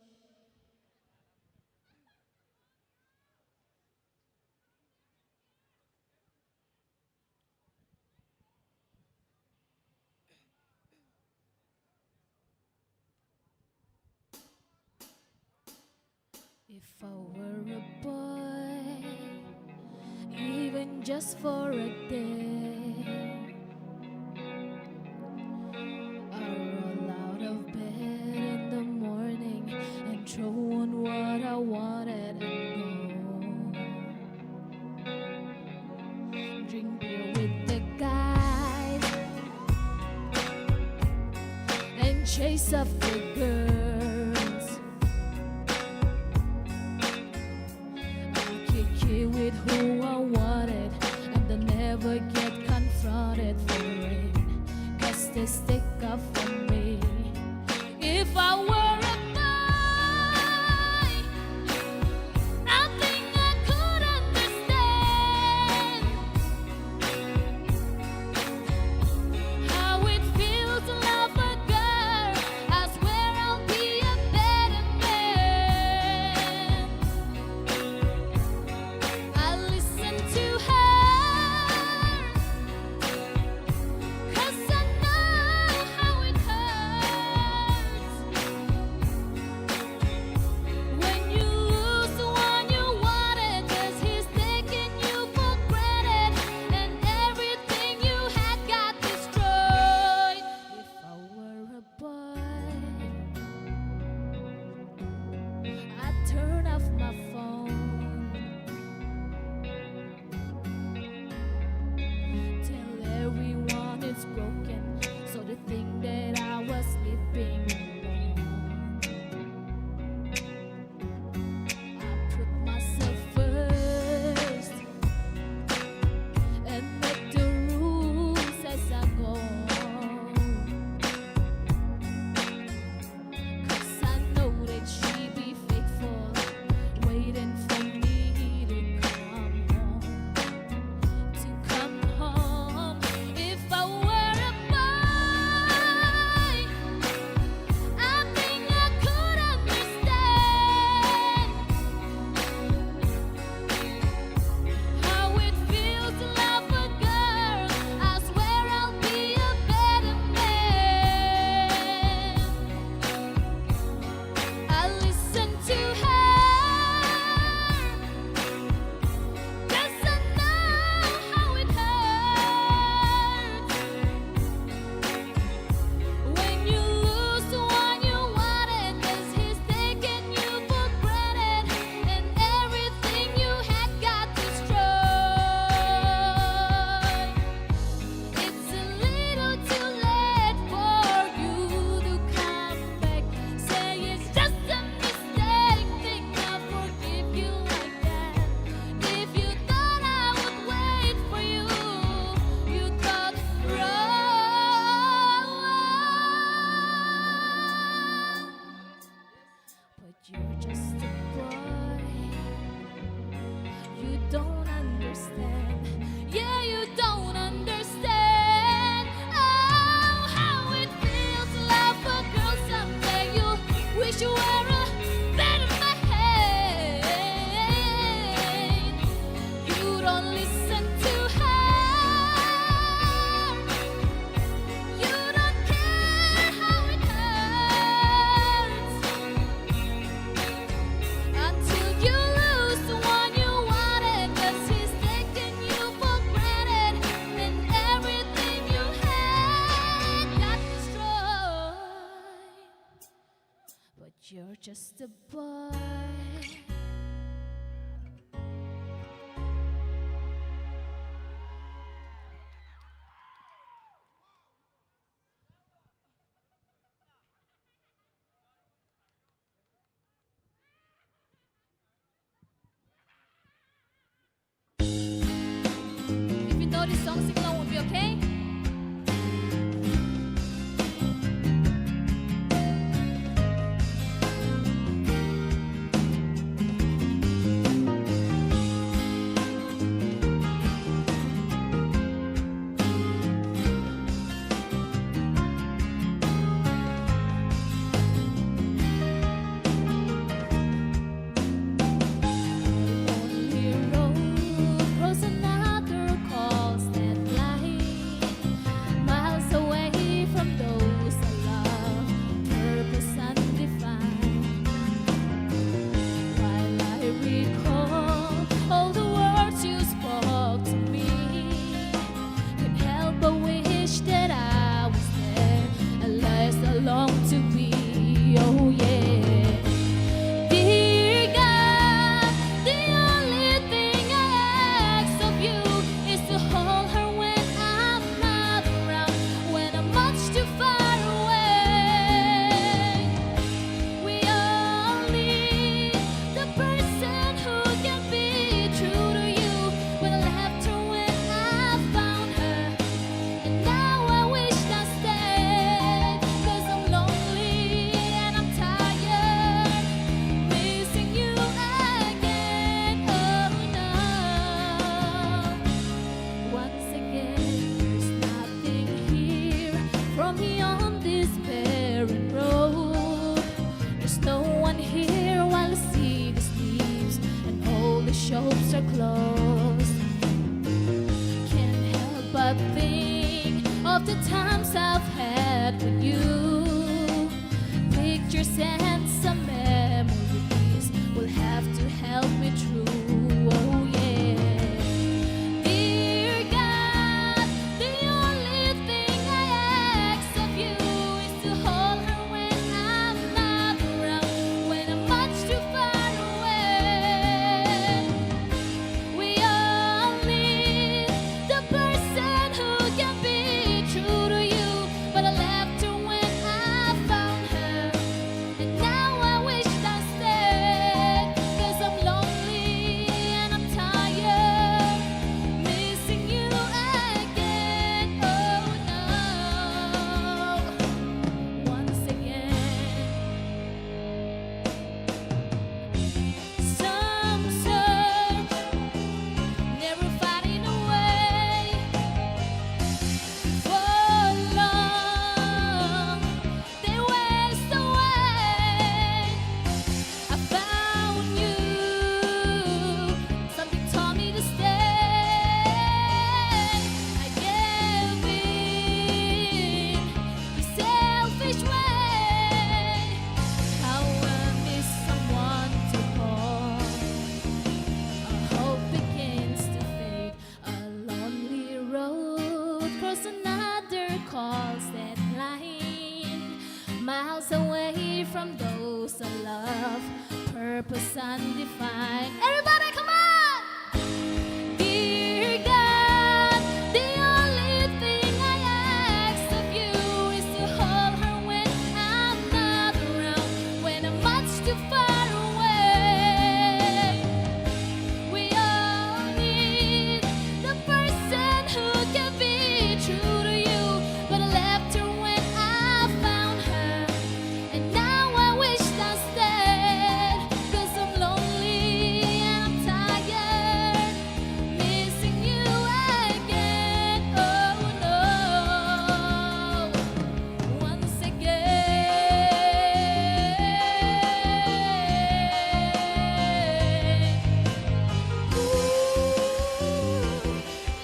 If I were a boy, even just for a day, I'd roll out of bed in the morning and throw on what I wanted and go. Drink beer with the guys and chase after girls. With who I wanted, and they never get confronted for it, 'cause they stick up for me. If I were a boy, nothing I could understand how it feels to love a girl. I swear I'll be boy. If you know this song, sing along with me, okay? Only road cross another calls that line, miles away from those I love, purpose undefined. While I recall all the words you spoke to me, can't help but wish that I was there. Alas, I long to be. Oh yeah. Dear God, the only thing I ask of you is to hold her when I'm not around, when I'm much too far away. We all need the person who can be true to you, but I left her when I found her, and now I wish I stayed, 'cause I'm lonely and I'm tired, missing you again. Oh no. Once again, there's nothing here from beyond this barren road. There's no one here while the sea sleeps and all the shops are closed. Can't help but think of the times I've had with you. Pictures and some memories will have to help me through. Oh yeah. Dear God, the only thing I ask of you is to hold her when I'm not around, when I'm much too far away. We all need the person who can be true to you, but I left her when I found her, and now I wish I stayed, 'cause I'm lonely and I'm tired, missing you again. Oh no. Once again. Some search, never finding a way. For long, they waste away. I found you. Something told me to stay. I gave in the selfish way. How I miss someone to hold. Our hope begins to fade. A lonely road cross another calls that line, miles away from those I love, purpose undefined. Everybody, come on! Dear God, the only thing I ask of you is to hold her when I'm not around, when I'm much too far away. We all need the person who can be true to you, but I left her when I found her, and now I wish I stayed, 'cause I'm lonely and I'm tired, missing you again. Oh no. Once again.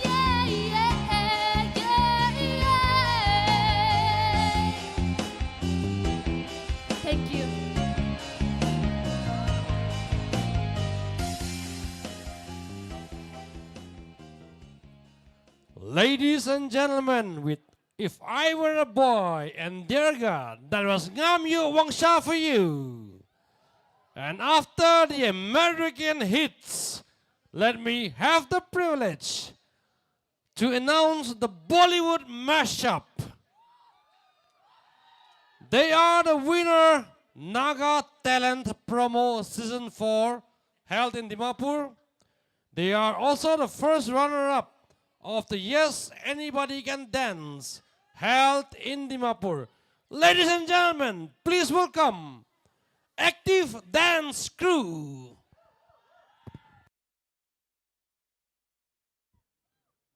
Yeah, yeah, yeah, yeah. Thank you. Ladies and gentlemen, with If I Were a Boy and Dear God, that was Ngam Yu Wang Sha for you. And after the American hits, let me have the privilege to announce the Bollywood mashup. They are the winner, Naga Talent Promo Season 4, held in Dimapur. They are also the first runner-up of the Yes Anybody Can Dance, held in Dimapur. Ladies and gentlemen, please welcome Active Dance Crew.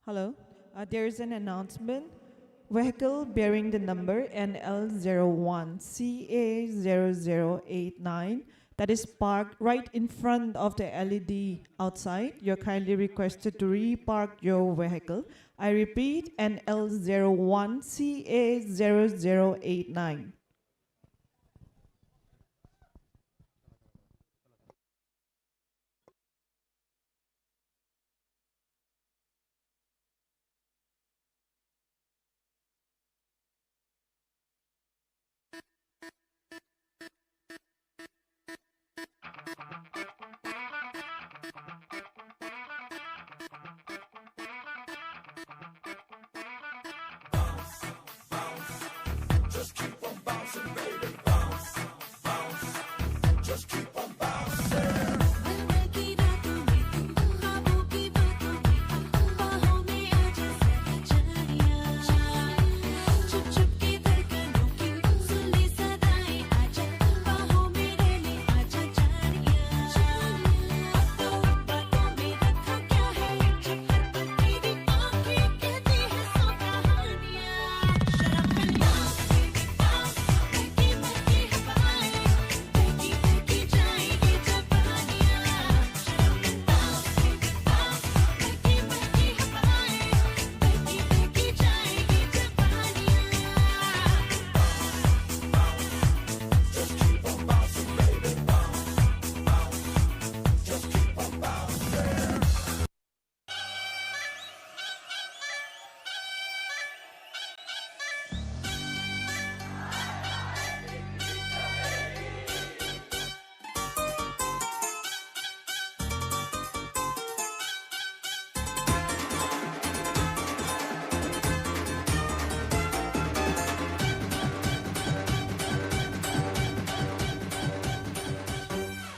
Hello, there is an announcement. Vehicle bearing the number NL01CA0089 that is parked right in front of the LED outside. You're kindly requested to re-park your vehicle. I repeat, NL01CA0089. Just keep on bouncing, baby. Bounce, bounce. Just keep on bouncing.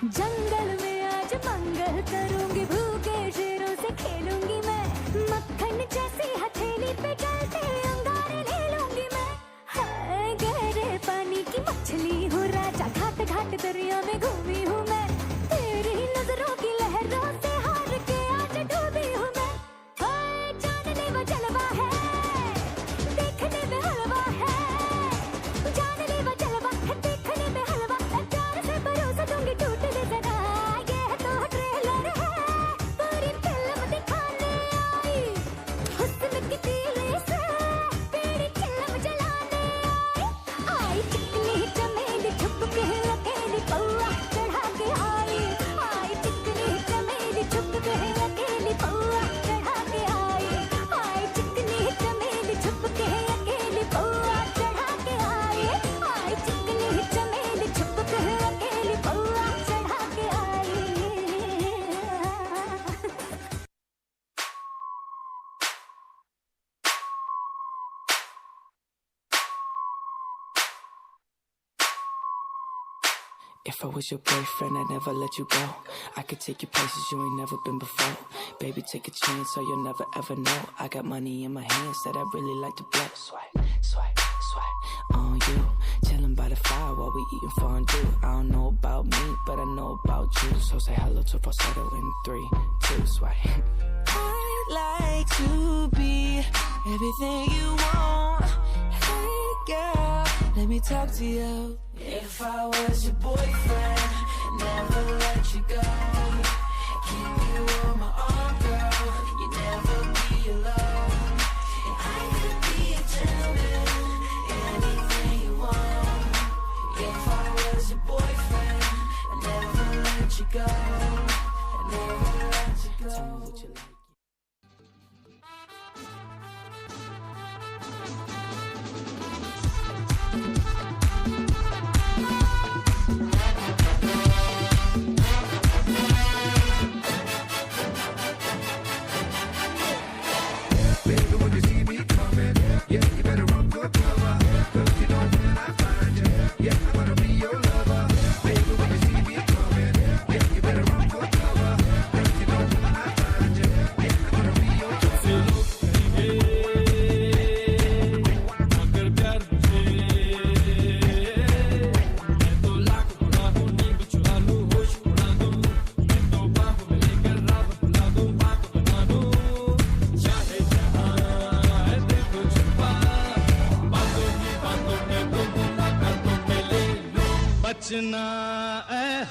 जंगल में आज मंगल करूंगी, भूखे शेरों से खेलूंगी मैं, मक्खन जैसी हथेली पे चलते अंगारे ले लूंगी मैं। हाय गहरे पानी की मछली हूँ राजा, घाट घाट दरिया में घूमी हूँ मैं, तेरी नजरों की लहरों से हार के आज डूबी हूँ मैं। हाय जानने वो जलवा है, देखने में हलवा है, जानने वो जलवा है, देखने में हलवा है, प्यार से परोसा दूंगी टूट ले जरा, ये तो ट्रेलर है, पूरी फिल्म दिखाने आई, हुस्न की तीली से तेरी चिलम जलाने आई, चिकनी चमेली छुप के अकेली पौआ चढ़ा के आई, चिकनी चमेली छुप के अकेली पौआ चढ़ा के आई, चिकनी चमेली छुप के अकेली पौआ चढ़ा के आई, चिकनी चमेली छुप के अकेली पौआ चढ़ा के आई। If I was your boyfriend, I'd never let you go. I could take you places you ain't never been before. Baby, take a chance so you'll never ever know. I got money in my hands that I really like to blow. Swipe, swipe, swipe on you. Chilling by the fire while we eating fondue. I don't know about me, but I know about you. So say hello to falsetto in 3, 2, swipe. I'd like to be everything you want. Hey girl, let me talk to you. If I was your boyfriend, never let you go. Keep you on my arm, girl. You never be alone. And I could be a gentleman, anything you want. If I was your boyfriend, I'd never let you go. I'd never let you go. Tell me what you like.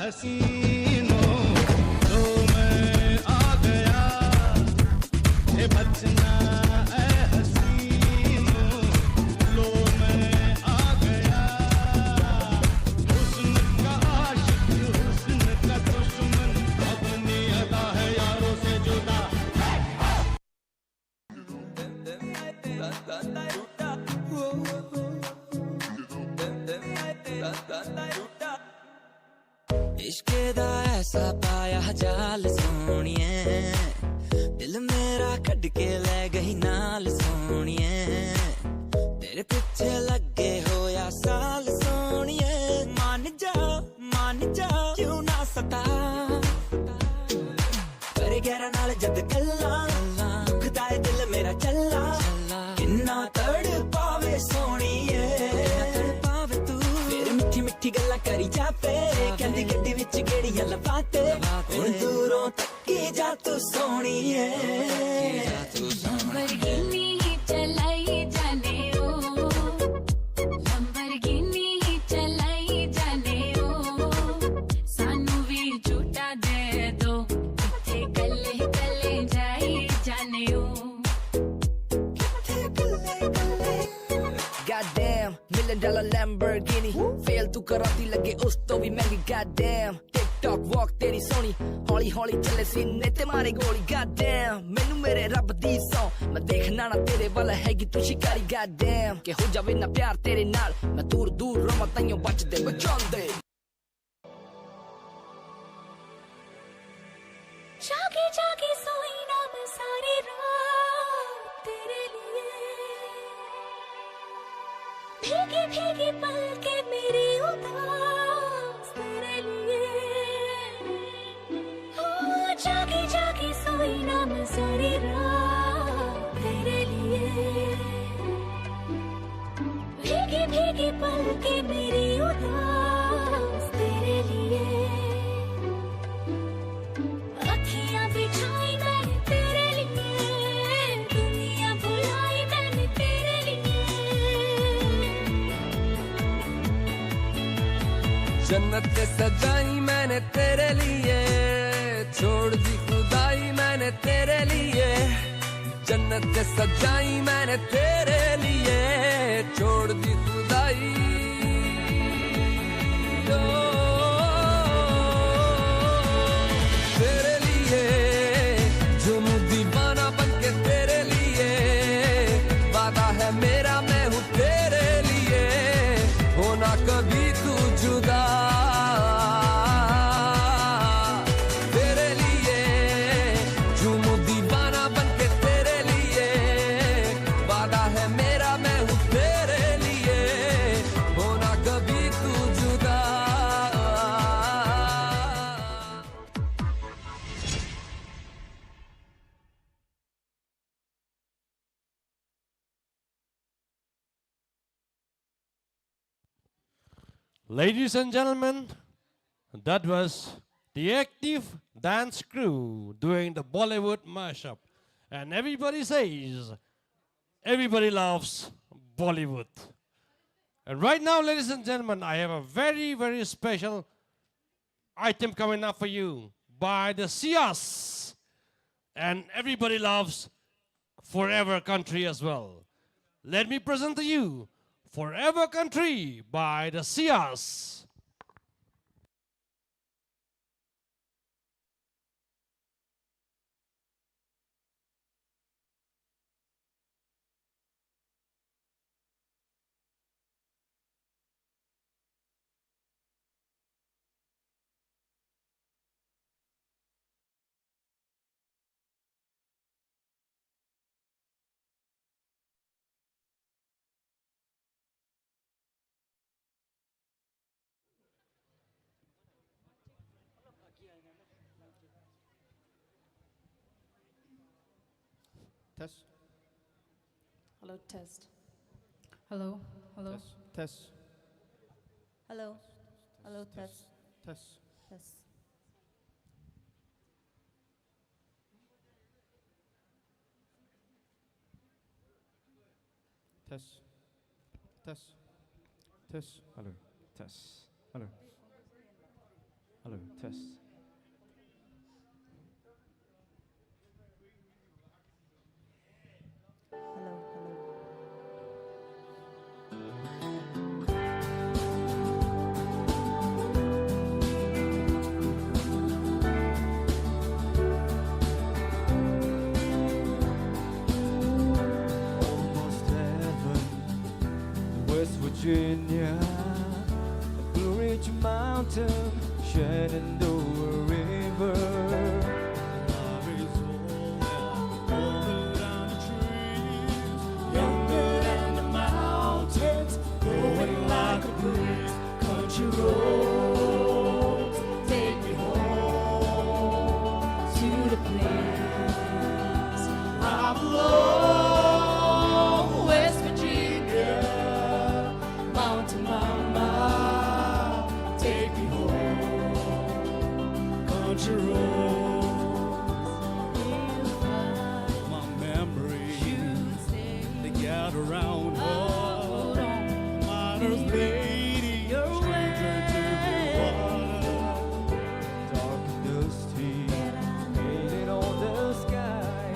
हसीनों लो मैं आ गया ए बचना ए हसीनों लो मैं आ गया हुस्न का आशिक हुस्न का दुश्मन अपनी अदा है यारों से जुदा इश्क दा ऐसा पाया जाल सोनिए दिल मेरा कट के ले गई नाल सोनिए तेरे पीछे लगे होया साल सोनिए मान जा क्यों ना सता करे गहरा नाल जद गल्ला दुखदा है दिल मेरा चल्ला किन्ना तड़ पावे सोनिए मिठी गल्ला करी जापे कहंदी गड्डी विच गेड़ियां लवाते हुण दूरों तक्की जा तू सोहणीए लंबरगिनी चलाई जाने ओ लंबरगिनी चलाई जाने ओ सानू भी झूठा दे दो किथे गले गले जाई जाने ओ Goddamn, $1 million Lamborghini Fail तू कराती लगे उस तो भी महंगी Goddamn, TikTok walk तेरी सोनी हौली हौली चले सीने ते मारे गोली Goddamn, मैनू मेरे रब दी सौ मैं देखना ना तेरे वाला हैगी तू शिकारी Goddamn, के हो जावे ना प्यार तेरे नाल मैं दूर दूर रोमा ताइयों बचदे बचांदे जागे जागे सोई ना मैं सारी रात तेरे लिए भीगी भीगी पलके मेरी उदास तेरे लिए हो जागे जागे सोई ना मैं सारी रात तेरे लिए भीगी भीगी पलके मेरी उदास तेरे लिए अखियां बिछाई मैंने तेरे लिए दुनिया भुलाई मैंने तेरे लिए जन्नत सजाई मैंने तेरे लिए छोड़ दी खुदाई मैंने तेरे लिए जन्नत सजाई मैंने तेरे लिए छोड़ दी खुदाई तेरे लिए जुनू दीवाना बनके तेरे लिए वादा है मेरा मैं हूँ तेरे लिए होना कभी तू जुदा तेरे लिए जुनू दीवाना बनके तेरे लिए वादा है मेरा मैं हूँ तेरे लिए होना कभी तू जुदा Ladies and gentlemen, that was the active dance crew doing the Bollywood mashup. And everybody says, everybody loves Bollywood. And right now, ladies and gentlemen, I have a very, very special item coming up for you by the Sias. And everybody loves Forever Country as well. Let me present to you Forever Country by the Sias. Test. Hello, test. Hello, hello. Test. Hello, hello, test. Test. Test. Test. Test. Test. Hello. Test. Hello. Hello, test. Almost heaven, West Virginia, Blue Ridge Mountain, Shenandoah River. Younger than the mountains, blowing like a breeze. Country roads take me home to the place I belong. West Virginia, mountain mama, take me home. Country roads, my memories, they gather around her. Miner's lady, stranger to the water. Dark and dusty, painted on the sky.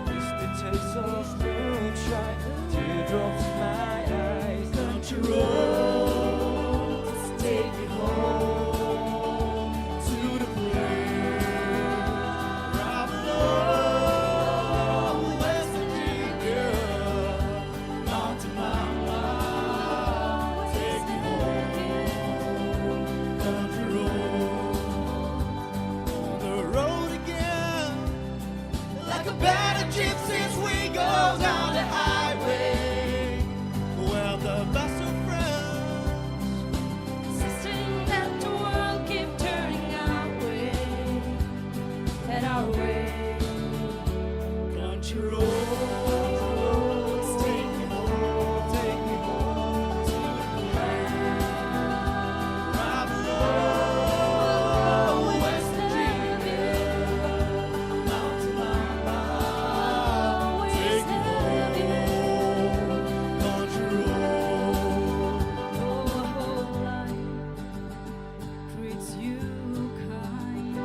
It's the taste of moonshine, teardrops in my eyes. Country roads, take me home to the place where I belong. West Virginia, mountain mama, take me home. Country road, on the road again, like a band of gypsies we go down the highway, where the best of friends, insisting that the world keep turning our way, head our way. Country roads, take me home to the place where I belong. West Virginia, mountain mama, take me home. Country road, whole life treats you kind.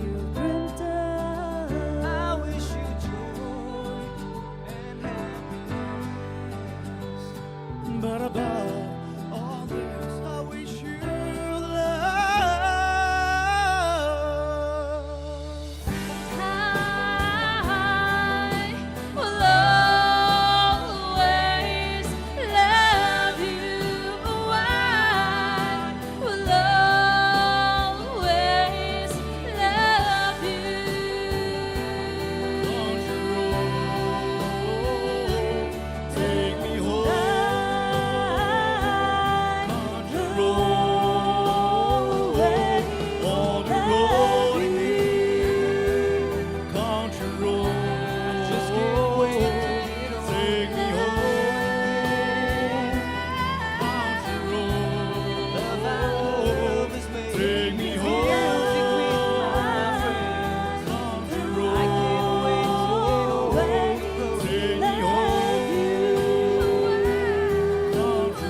You dreamt of. I wish you joy and happiness, but above all this, I wish you love. I will always love you. I will always love you. Country road, take me home. Country road, on the road again. Country road, just can't wait to get home. Take me home. Country road, love is made. Take me home. Country road, I can't wait to get away. Take me home. Country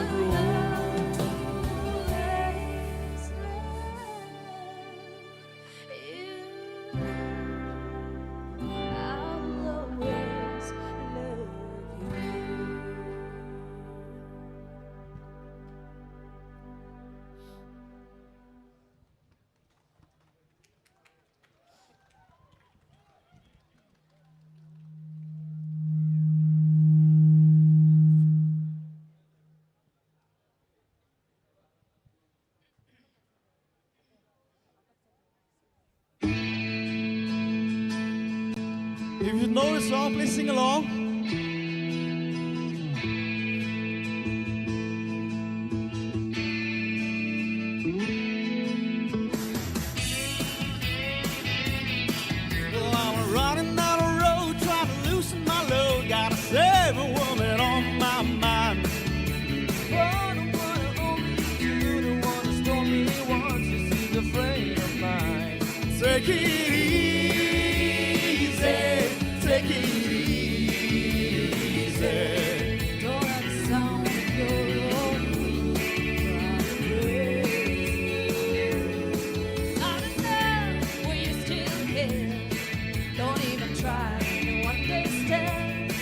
If you know the song, please sing along. Well, I'm running down the road trying to loosen my load. Gotta save a woman on my mind. Oh, the one who only you, the one who told me once, she's a friend of mine. Take it easy, take it easy. Don't have the sound of your own. try to understand.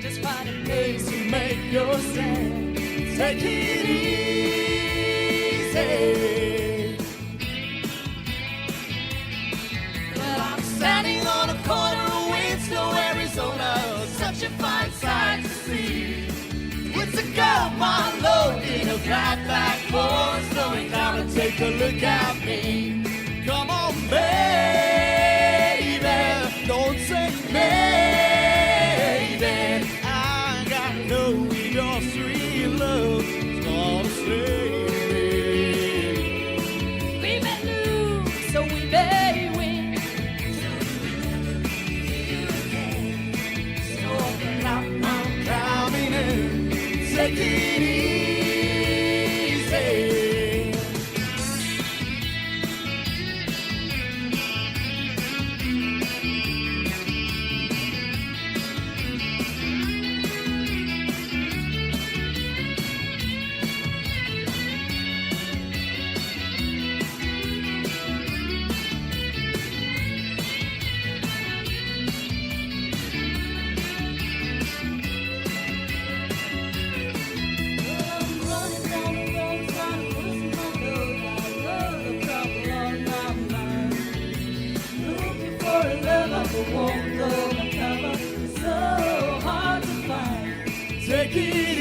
Just find a place to make your stand. Take it easy. Well, I'm standing on a corner of Winslow, Arizona. Such a fine sight to see. It's a girl, my lord, in a flat black Ford, slowing down and take a look at me. Come on, baby, don't say maybe. I got to know your sweet love is gonna save me. We may lose, so we may win. So I'm coming in. Take it easy. Take it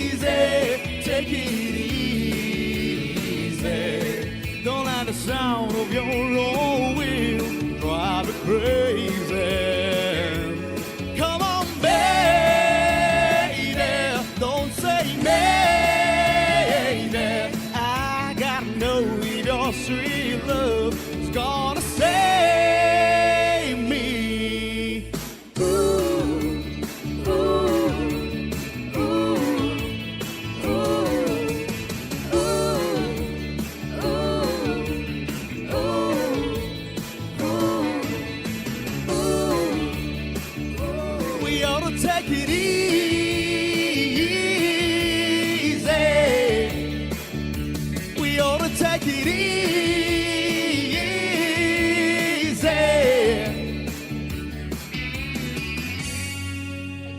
easy, take it easy. Don't let the sound of your own wheel drive you crazy. Come on, baby, don't say maybe. I gotta know your sweet love is gonna save me. Take it easy. We ought to take it easy.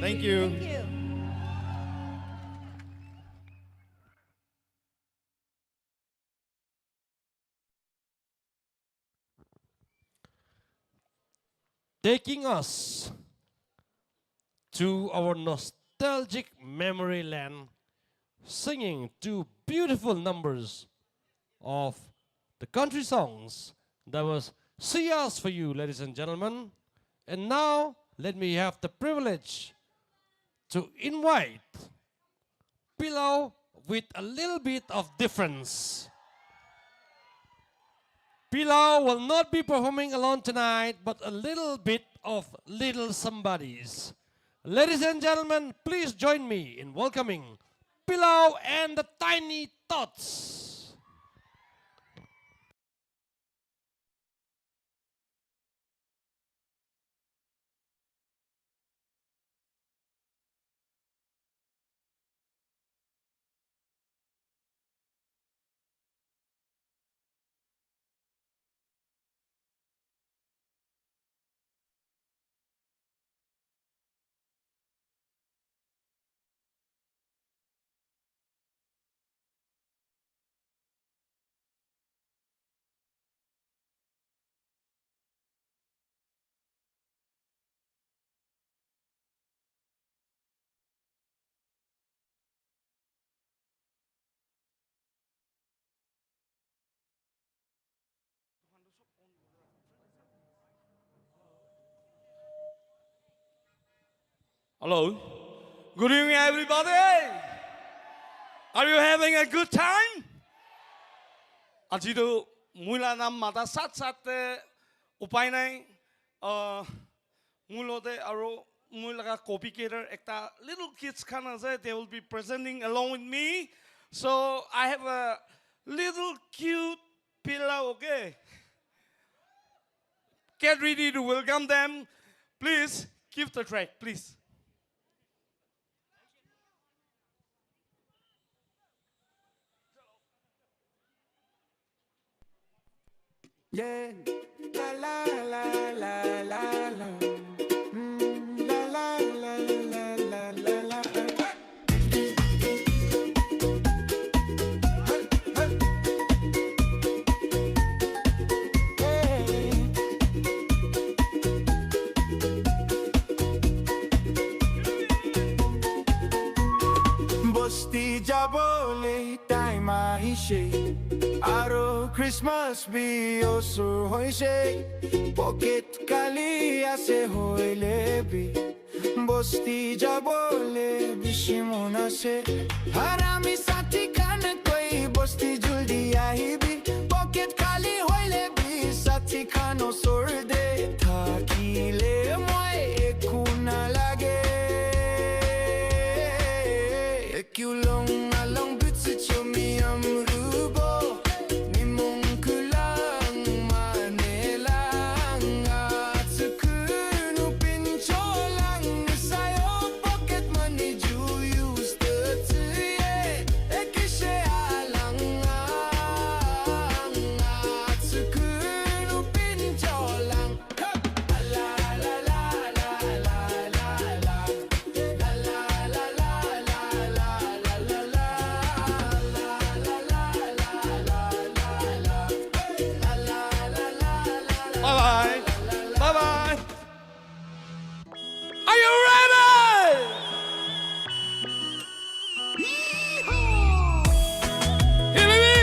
Thank you. Thank you. Taking us to our nostalgic memory land, singing two beautiful numbers of the country songs. That was See Us for You, ladies and gentlemen. And now, let me have the privilege to invite Pillow with a little bit of difference. Pillow will not be performing alone tonight, but a little bit of Little Somebodies. Ladies and gentlemen, please join me in welcoming Pillow and the Tiny Tots. Hello. Good evening, everybody. Are you having a good time? Ajido mula nam mata sat upai nai mulode aro mula copycator ekta little kids kana they will be presenting along with me. So I have a little cute pillow, okay? Get ready to welcome them. Please give the track, please. Yeah, La la la la la la. La la la la la la la. বস্তি যাবলে time আহিছে আৰু Christmas B ওচৰ হৈছে pocket কালি আছে হইলে B বস্তি যাবলে বেছি মন আছে আৰু আমি সাথী খান কৈ বস্তি জলদি আহিবি পকেট কালি হইলে বি সাথী খান ওচৰ দে থাকিলে মই একো নালাগে Kulong along butsi chumi amrubo ni mong kulang manelang at sukunu pincholang sayo pocket money ju use the tuye ekishe alang at sukunu pincholang la la la la la la la Bye-bye. Bye-bye. Are you ready? Here we be.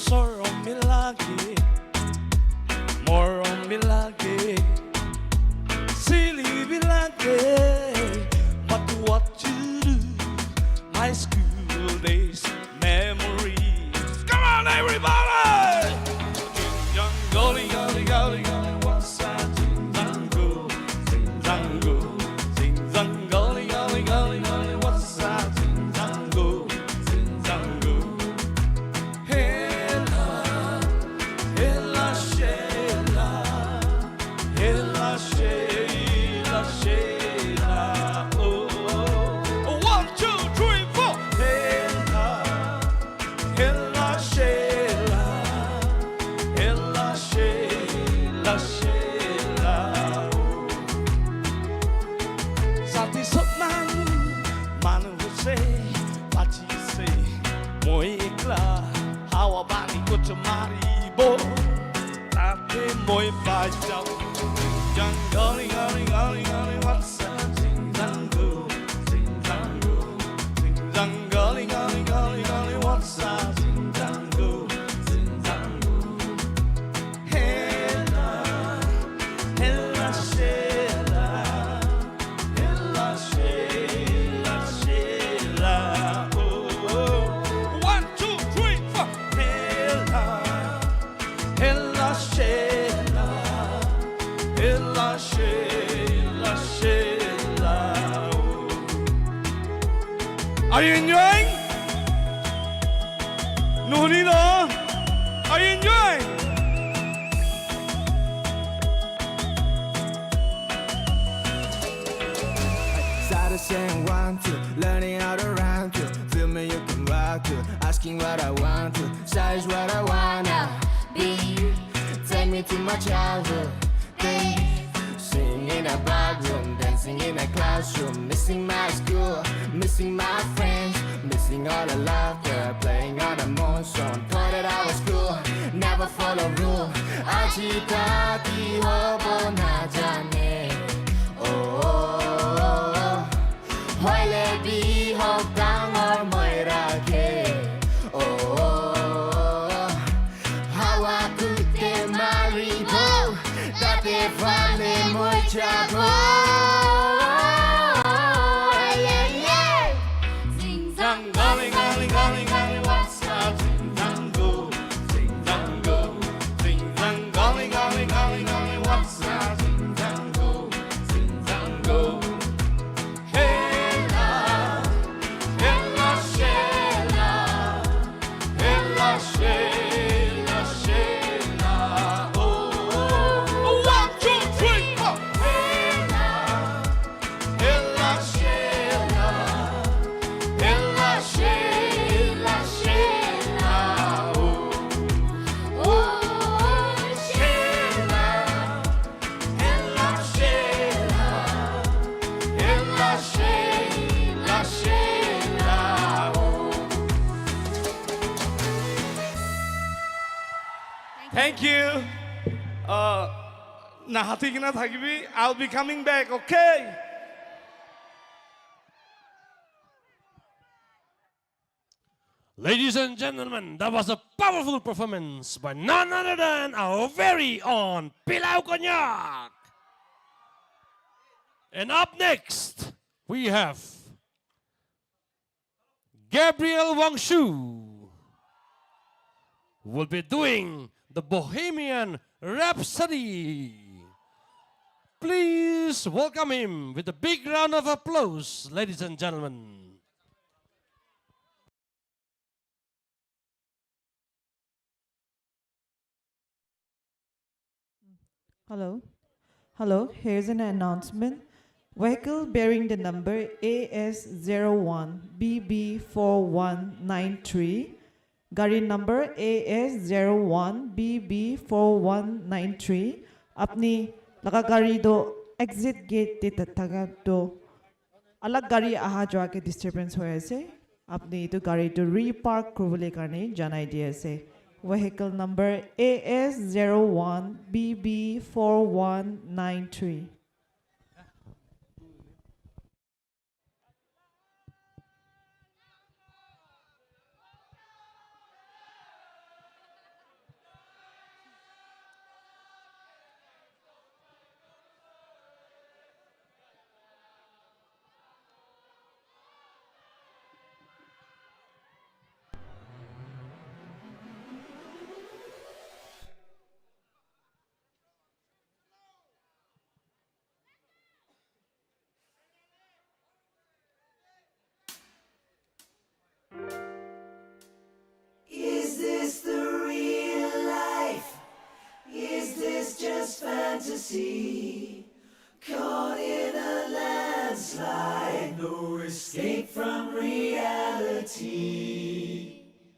Sorrow me lagi, more on me lagi. Silly be like but what to do? My school days memories. Come on, everybody! Young golly, golly, golly, golly, what's that? Sing zango, sing golly, golly, golly, golly, what's that? Sing zango. Hela, hela, shela, hela, shela, shela, oh. 1, 2, 3, 4. Hela, hela, shela, hela, shela, shela, oh. Sati sotman, manu huse, pachi se, moi ekla, hawa bani kuch maribo, tate moi bajau. Young golly, golly, golly, golly, what's that? Sing zango, sing zango, sing zango, golly, golly, golly, golly, what's that? Sing zango, sing zango. Hela, hela, shela, hela, shela, shela, oh. 1, 2, 3, 4. Hela, hela, shela, hela, shela, shela, oh. Are you enjoying? Nonino, are you enjoying? Started saying 1, 2, learning how to rhyme to. Feel me, you can rock to. Asking what I want to, size what I wanna be. Take me to my childhood days. Sing in a bathroom, dancing in a classroom. Missing my school, missing my friends, missing all the laughter, playing on a monsoon. Thought that I was cool, never follow rule. 아직까지 호보나자네. Oh, hoile bi hokang or moirake. Oh, hawa kute maribo, tate fale moichabo. Yeah, yeah. Sing zang, golly, golly, golly, golly, what's that? Sing zango, sing zango, sing zang, golly, golly, golly, golly, what's that? Sing zango, sing zango. Hela, hela, shela, hela, shela, shela, oh. 1, 2, 3. Thank you. Nahatigina Thagibi, I'll be coming back, okay? Ladies and gentlemen, that was a powerful performance by none other than our very own Pilau Konyak. And up next, we have Gabriel Wangshu, who will be doing the Bohemian Rhapsody. Please welcome him with a big round of applause, ladies and gentlemen. Hello. Hello, here's an announcement. Vehicle bearing the number AS01BB4193, gari number AS01BB4193, apni laka gari do exit gate te tataga do alag gari aha jwa ke disturbance hoye ase, apni to gari to repark kurule karne janai diye ase. Vehicle number AS01BB4193. Is this the real life? Is this just fantasy? Caught in a landslide, no escape from reality.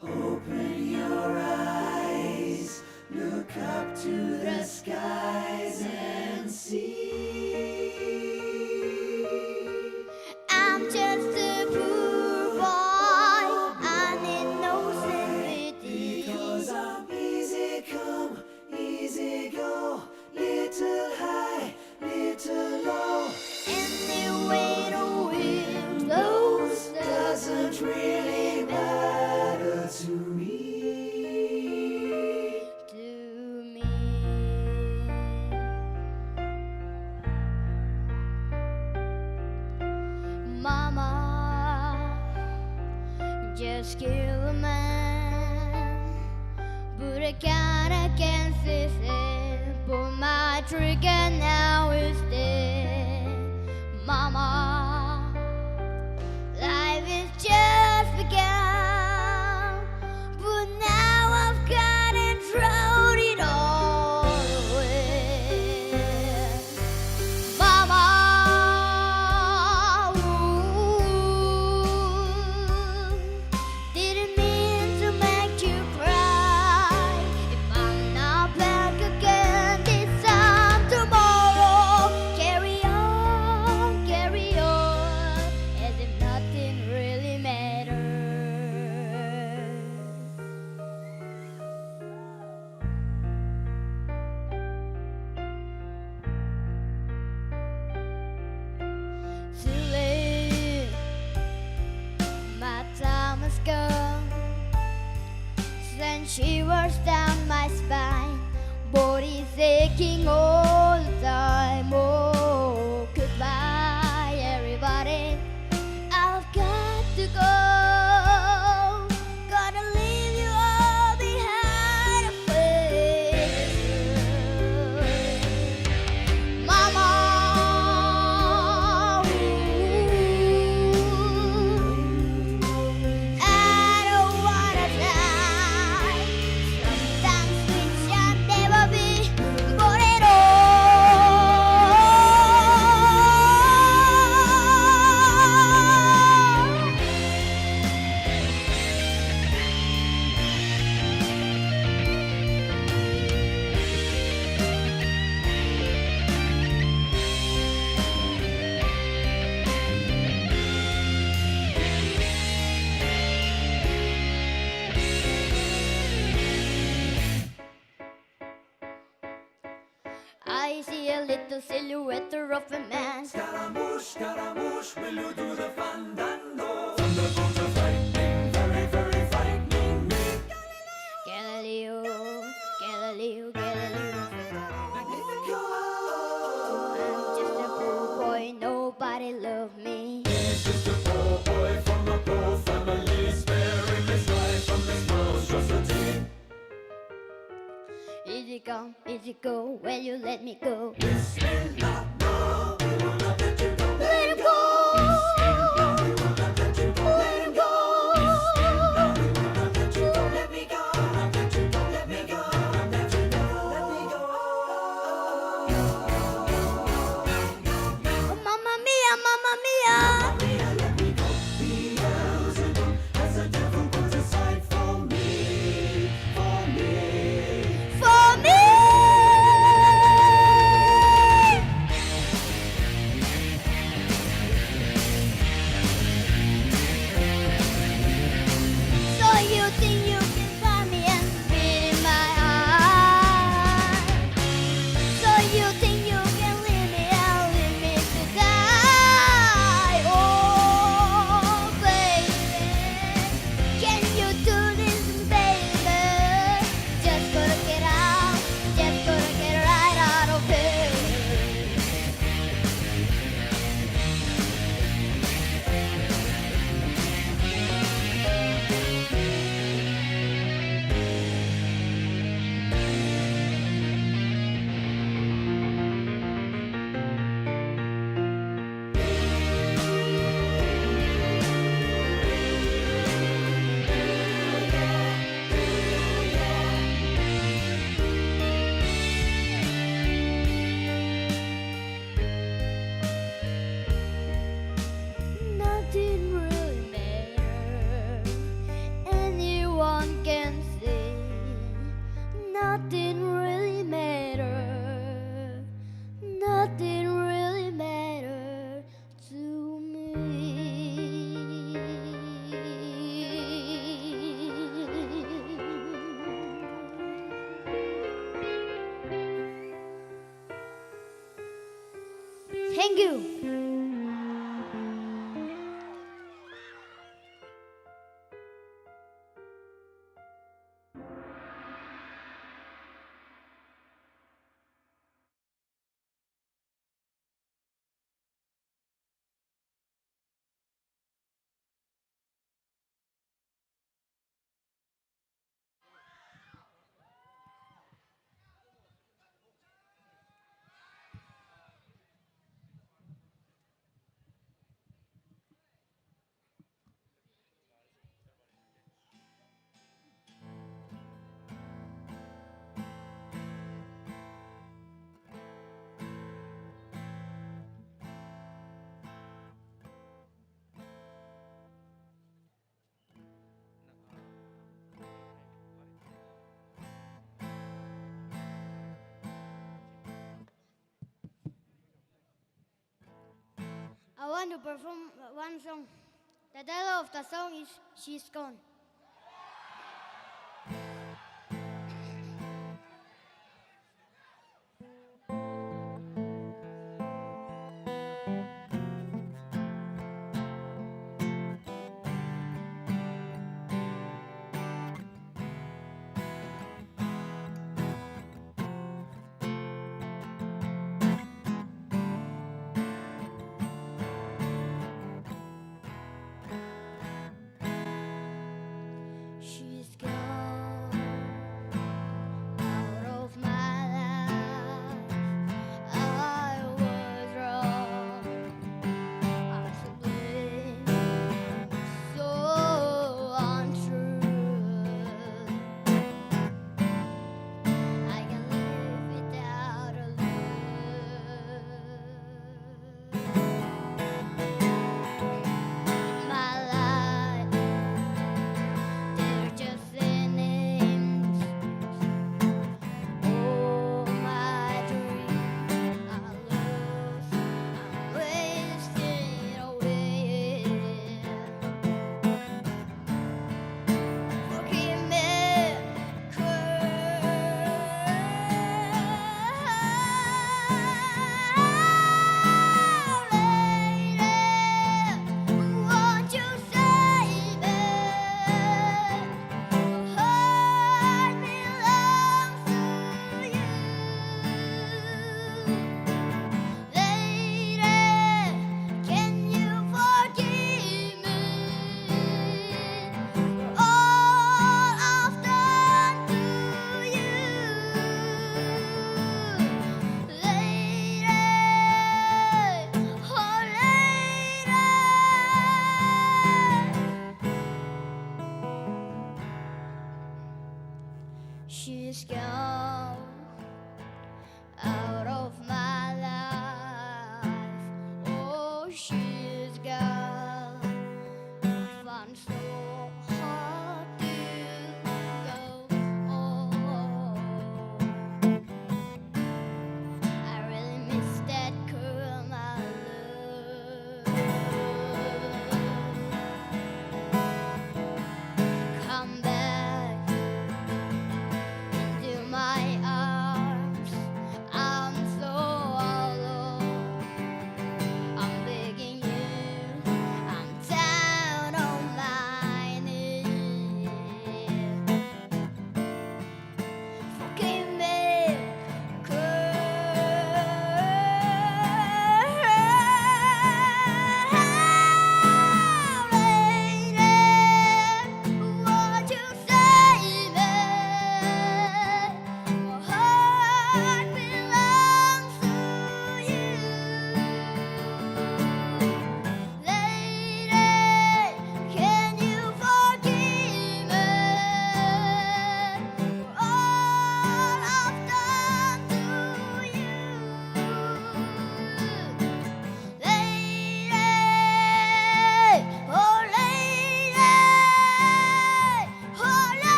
Open your eyes, look up to the skies and see. I'm just a poor boy, I need no sympathy. Because I'm easy come, easy go, little high, little low. Anyway, the wind blows, Doesn't really matter to me. Mama, just kill a man, but I can't fix it. Pull my trigger, now it's dead. Mama, life is just begun, but now I've got and thrown it all away. Mama, didn't mean to make you cry. If I'm not back again this time tomorrow, carry on, as if nothing really mattered. Too late, my time has gone. Send shivers down my spine, body's aching all the time. Oh, goodbye, everybody. I've got to go. Gonna leave you all behind a Mama, I don't wanna die. Sometimes we shall never be, but at all. the silhouette of a man. Scaramouche, will you do the fandango? Thunderbolts are frightening, very, very frightening me. Galileo, Galileo, Galileo. I'm just a poor boy, nobody love me. He's just a poor boy from a poor family, sparing his life from this monstrosity. Easy go, will you let me go? Bismillah, no, we will not let you go. Let him go! Bismillah, we will not let you go. Let him go! Bismillah, we will not let you go. Let me go. Not let you go. Let me go. Not let you go. Let me go. Oh, Mamma mia, Mamma mia! Let me go. Beelzebub has a devil put aside for me, for me. For me! So you think you can find me and spit in my eye? So you think you can leave me and leave me to die? Oh, baby, can you do this, baby? Just gotta get out, just gotta get right out of here. Nothing really matters. Anyone can see. Nothing really matters. Nothing really matters to me. Thank you. I want to perform one song. The title of the song is She's Gone.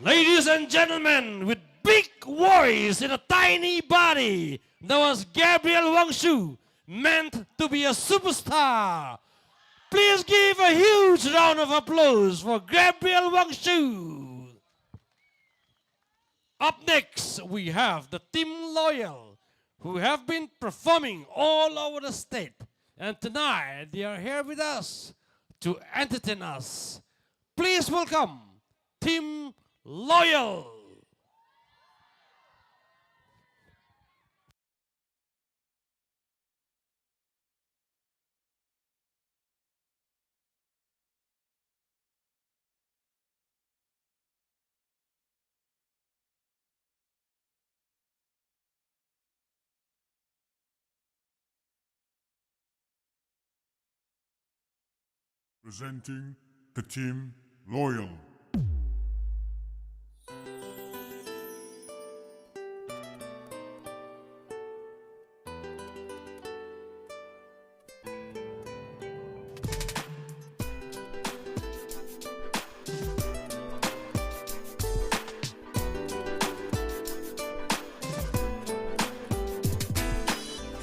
Ladies and gentlemen, with big voice in a tiny body, that was Gabriel Wangshu, meant to be a superstar. Please give a huge round of applause for Gabriel Wangshu. Up next, we have the Team Loyal, who have been performing all over the state. And tonight, they are here with us to entertain us. Please welcome Team Loyal. Presenting the Team Loyal.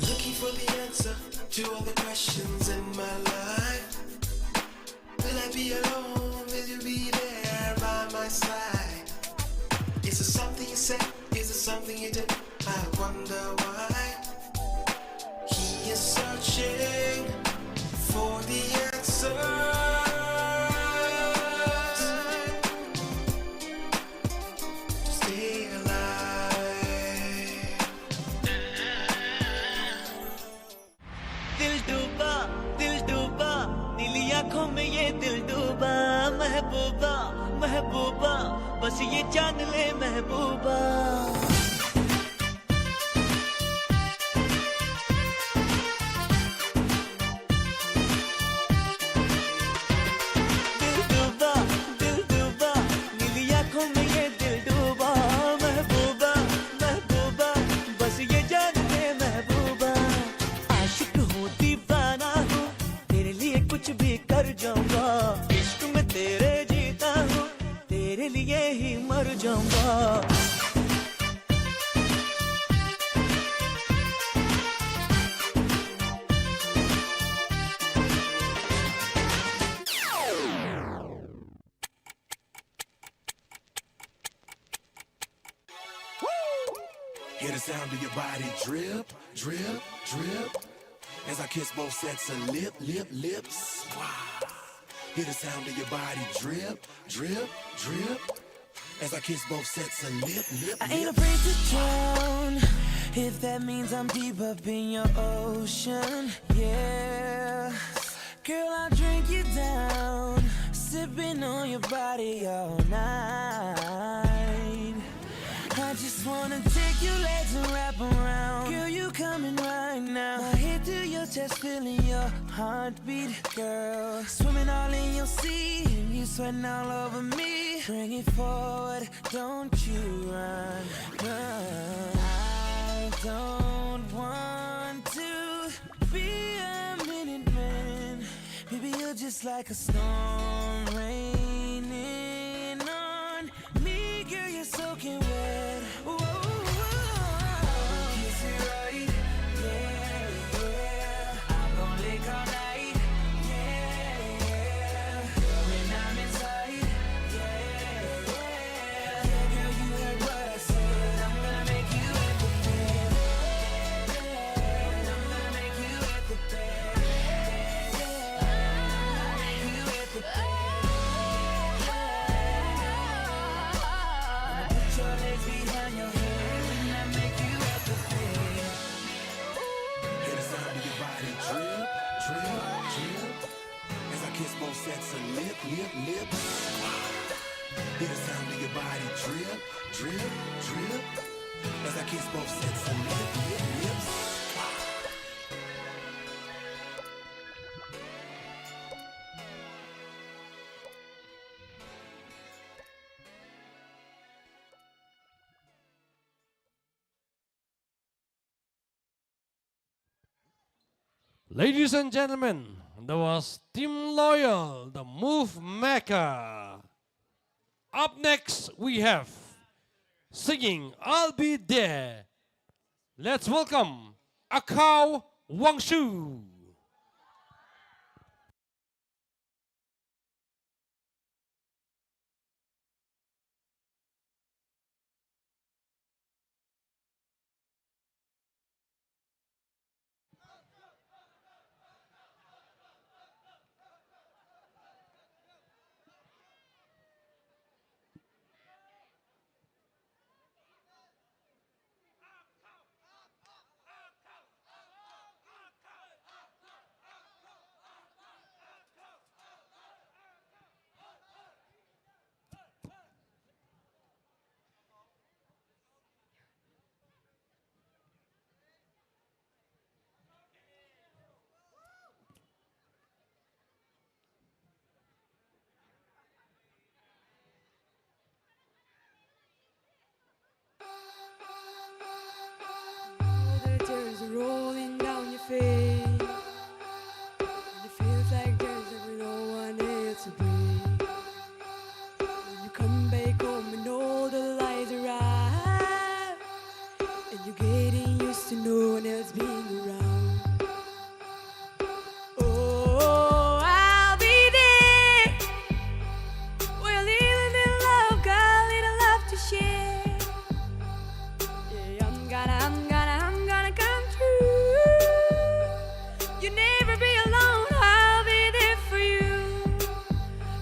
Looking for the answer to all the questions in my life. Will I be alone? Will you be there by my side? Is it something you said? Is it something you did? I wonder why. He is searching for the answers to stay alive. दिल डूबा नीली आंखों में ये दिल डूबा महबूबा महबूबा बस ये जान ले महबूबा दिल डूबा नीली आंखों में ये दिल डूबा महबूबा महबूबा बस ये जान ले महबूबा आशिक हूँ दीवाना हूँ तेरे लिए कुछ भी कर जाऊंगा इश्क में तेरे जीता हूँ तेरे लिए ही मर जाऊंगा Hear the sound of your body drip, drip, drip. As I kiss both sets of lips. Wow. Hear the sound of your body drip, drip, drip. As I kiss both sets of lips. I ain't afraid to drown if that means I'm deep up in your ocean. Yeah, girl, I'll drink you down, sipping on your body all night. I just wanna take your legs and wrap around. Girl, you coming right now. My head to your chest, feeling your heartbeat, girl. Swimming all in your sea, and you sweating all over me. Bring it forward, don't you run, run. I don't want to be a minute man. Baby, you're just like a storm raining on me. Girl, you're soaking wet. Whoa, kiss it right, yeah, yeah. I'm gonna lick all night, yeah, yeah. When I'm inside, yeah, yeah. Girl, you heard what I said. I'm gonna make you at the bed. I'm gonna make you at the bed. You at the bed. Put your legs behind your head and I make you at the bed. Hear the sound of your body drip, drip, drip. As I kiss both sets of lips. Hear the sound of your body drip, drip, drip. As I kiss both sets of lips. Ladies and gentlemen, that was Team Loyal, the Move Maker. Up next, we have singing I'll Be There. Let's welcome Akao Wangshu. The tears are rolling down your face. And it feels like there's ever no one else to be. When you come back home and all the lights are out, and you're getting used to no one else being around. Oh, I'll be there. We're living in love, got a little love to share. Yeah, I'm gonna come through. You'll never be alone, I'll be there for you.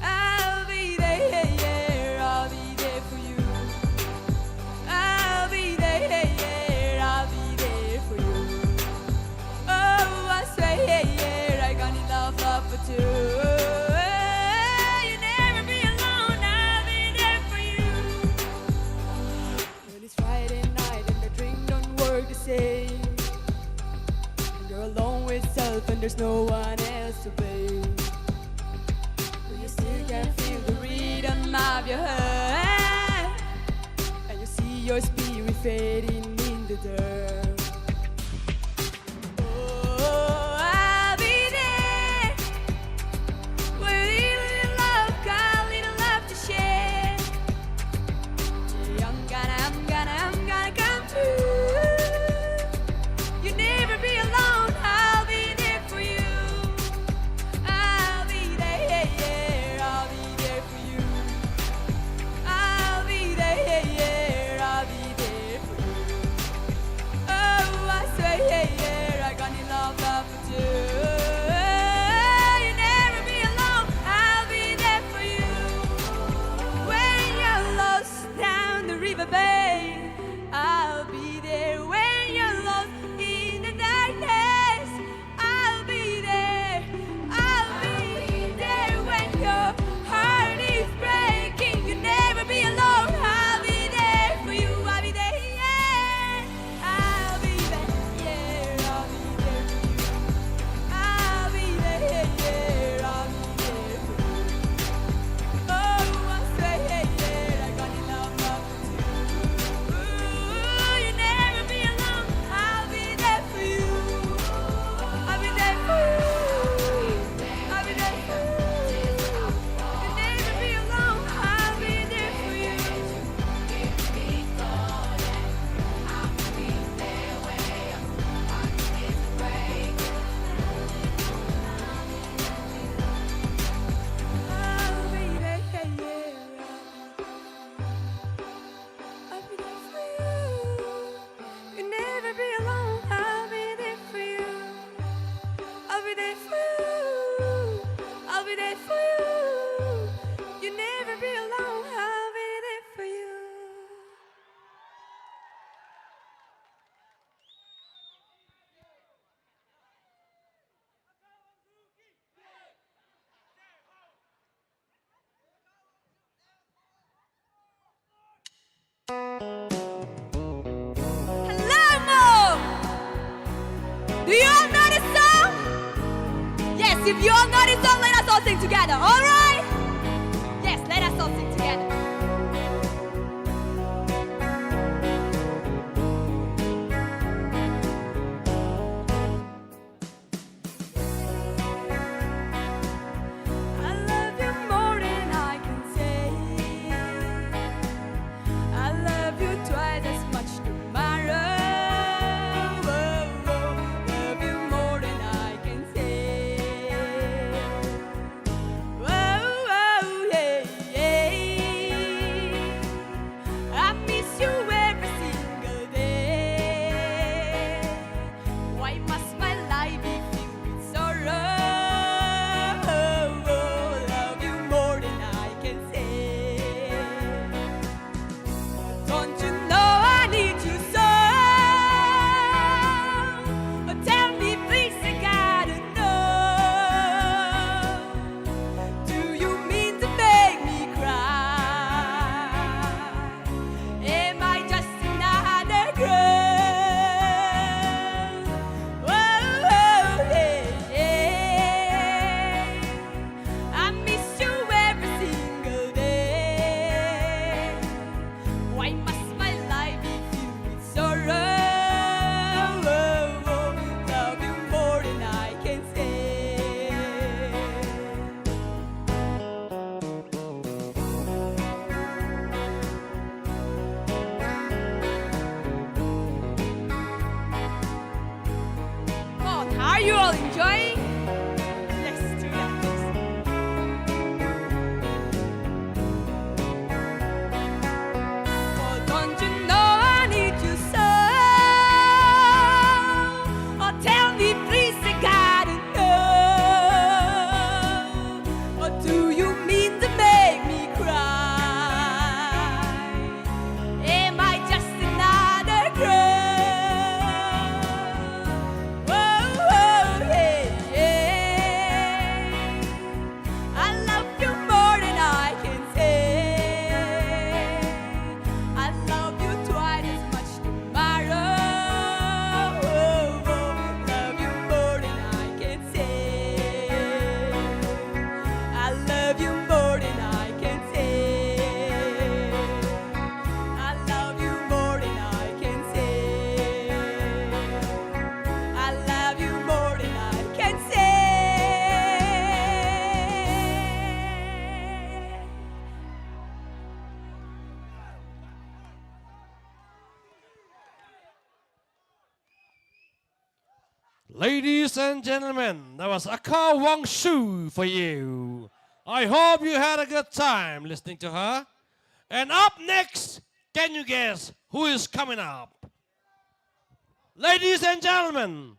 I'll be there, I'll be there for you. I'll be there, I'll be there for you. Oh, I swear, I got enough for two. You'll never be alone, I'll be there for you. When it's Friday night and the drink don't work the same, and you're alone with self and there's no one else to blame, when you still can feel the rhythm of your heart, and you see your spirit fading in the dirt. Oh, I'll be there. We're living in love, got a little love to share. Yeah, I'm gonna come through. You'll never be alone, I'll be there for you. I'll be there, I'll be there for you. I'll be there, I'll be there for you. Oh, I swear, I got love for two. You'll never be alone, I'll be there for you. When you're lost down the riverbank, I'll be there. When you're lost in the darkness, I'll be there. I'll be there when your heart is breaking. You'll never be alone, I'll be there for you. I'll be there, yeah. I'll be there, yeah. I'll be there for you. I'll be there, yeah. I'll be there for you. Oh, I say, yeah, I got enough love for you. Ooh, you'll never be alone, I'll be there for you. I'll be there for you. I'll be there for you. You'll never be alone, I'll be there for you. I'll be there, yeah, yeah. I'll be there for you. You'll never be alone, I'll be there for you. I'll be there for you. I'll be there for you. You'll never be alone, I'll be there for you. Hello, Mom! Do you all know this song? Yes, if you all know this song, let us all sing together, alright? Yes, let us all sing together. I love you more than I can say. enjoy? Let's do that. Oh, don't you know I need you so? Oh, tell me please, I gotta know. Or do you mean to make me cry? Am I just another girl? Whoa, whoa, yeah, yeah. I love you more than I can say. I love you twice as much tomorrow. Love you more than I can say. I love you more than I can say. I love you more than I can say. I love you more than I can say. Ladies and gentlemen, that was Aka Wang Shu for you. I hope you had a good time listening to her. And up next, can you guess who is coming up? Ladies and gentlemen,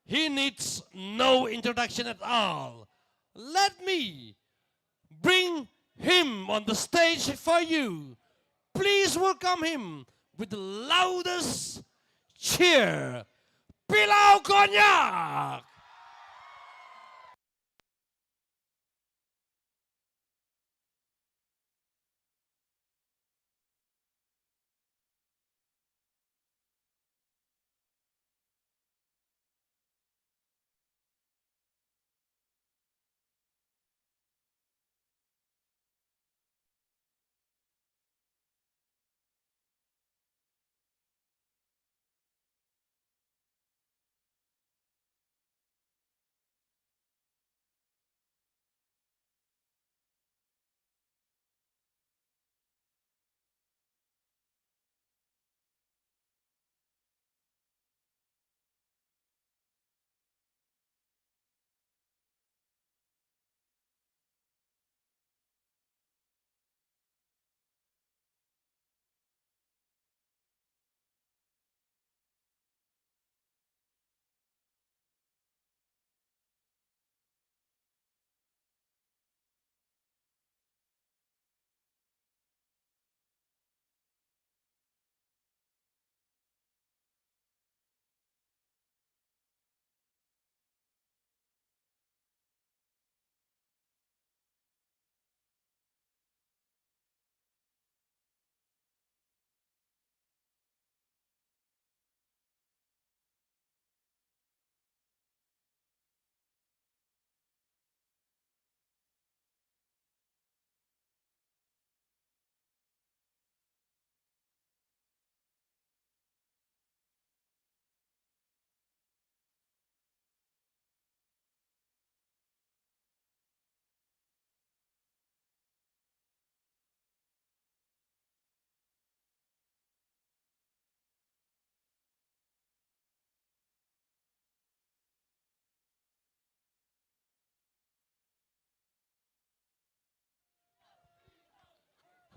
he needs no introduction at all. Let me bring him on the stage for you. Please welcome him with the loudest cheer. Pilau Konyak!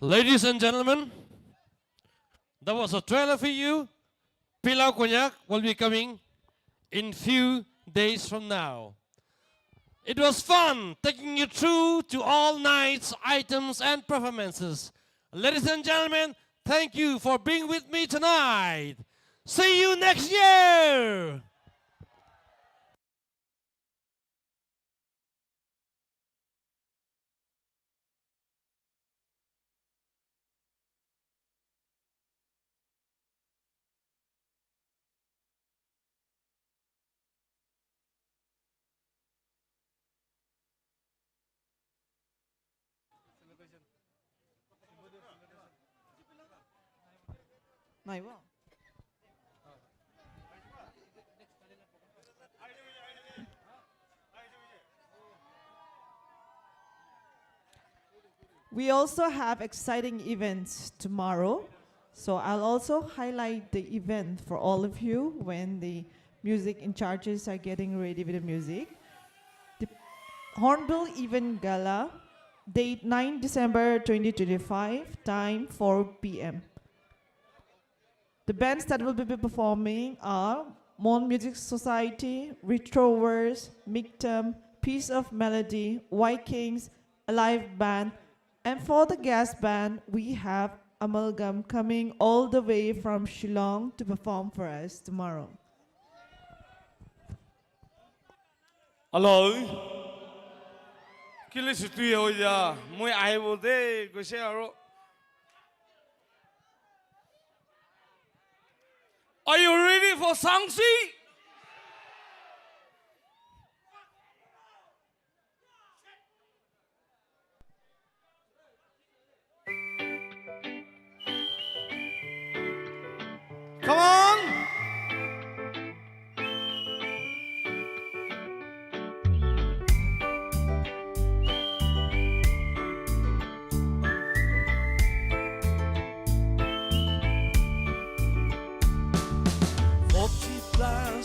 Ladies and gentlemen, that was a trailer for you. Pilau Konyak will be coming in few days from now. It was fun taking you through to all nights, items, and performances. Ladies and gentlemen, thank you for being with me tonight. See you next year. We also have exciting events tomorrow. So I'll also highlight the event for all of you when the music in charges are getting ready with the music. The Hornbill Event Gala, date 9 December 2025, time 4 p.m. The bands that will be performing are Mon Music Society, Retrovers, Mictum, Piece of Melody, White Kings, a live band, and for the guest band, we have Amalgam coming all the way from Shillong to perform for us tomorrow. Hello. Kili situi hoja, moi ai bode kuse aro. Are you ready for Sangsi? Come on!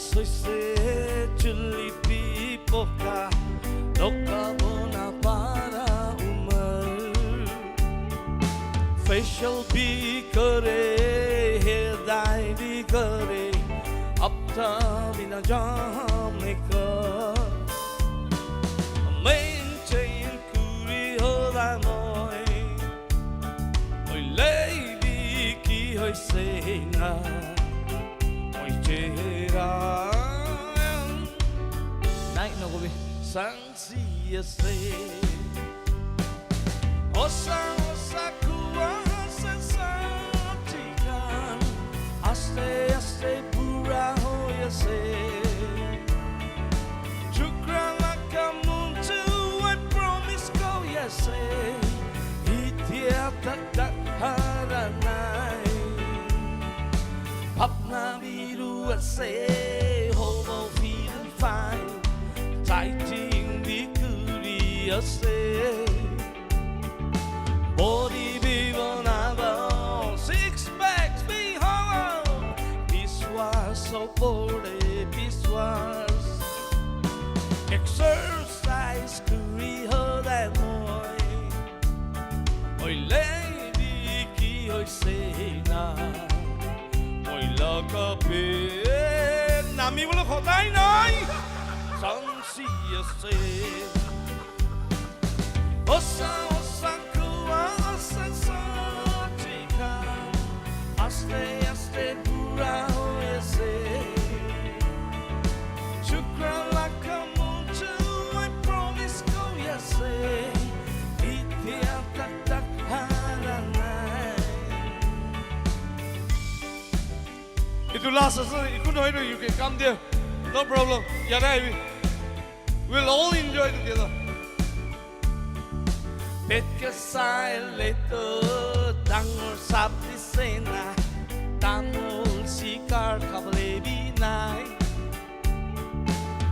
Soy se chuli pipoca loca bona para umar facial bhi kare hridai bhi kare apna bina jaamne ka maintain kuri hoda moi oi lady ki hoise na oi chehra Sangsi se Osa osa kuasa satikan Aste aste pura hoya se Chukra lakamun tu I promise go yes se Itia tak tak haranai Papna biru se Hobo feeling fine Fighting the curious body be vulnerable, six packs be hollow. This was so bored, this was exercise career that boy. Oi lady ki oi say na, oi look up here. Nami mo lo khotai nai. Sangsi se Osa osa kuasa satika Aste aste pura hoya se Chukra lakamun tu I promise go yes se Itia tak tak haranai Itu last you couldn't know you can come there no problem Yadai we'll all enjoy together. Petka sai leto dangor sabdi sena tamol sikar kable binai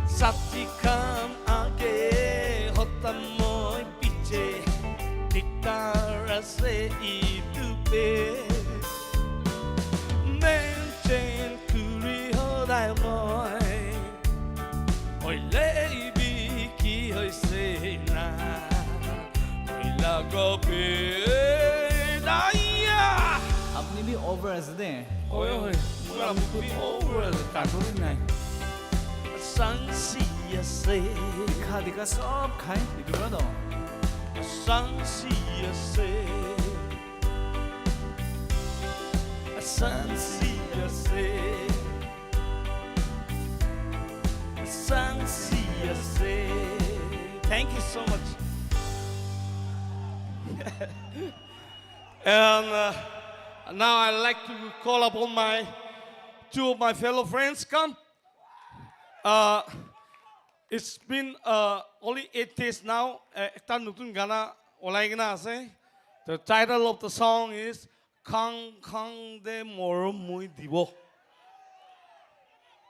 sabdi kam age hotam moi piche diktar ase itupe maintain kuri hodai moi oi lady oi say na oi lago pe daya apni bhi over as de oi oi mura bhi over katori nai Sangsi se dikha dikha sab khai idura do Sangsi se Sangsi se Sangsi se Thank you so much. And now I'd like to call upon two of my fellow friends. Come. It's been only 8 days now. The title of the song is Kang Kang De Moro Mui Dibo.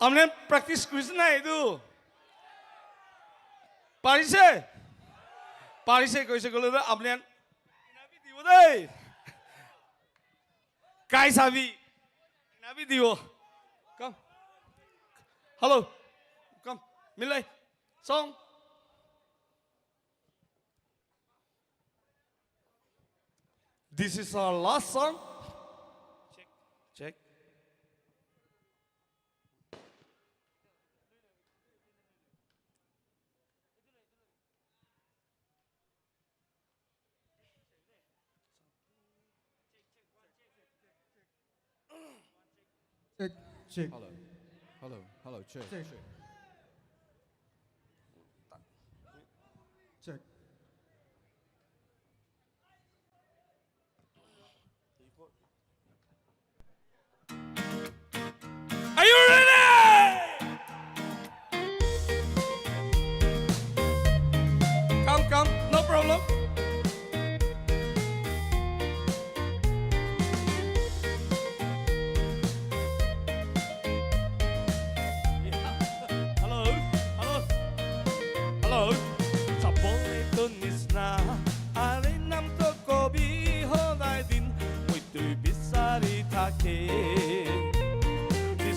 I'm going to practice quiz na do. Parise kaise gole da apne nabi dibo dai kai sabi nabi dibo come Hello. Come. Milay. Song. This is our last song. Check. Check. Check, check. Hello. Hello. Hello. Check. Check. Check. Check. Are you ready? Come, no problem. Hello, hello. Sa boleto nisna, alin nam to kobi honai din, muy tu bisari take.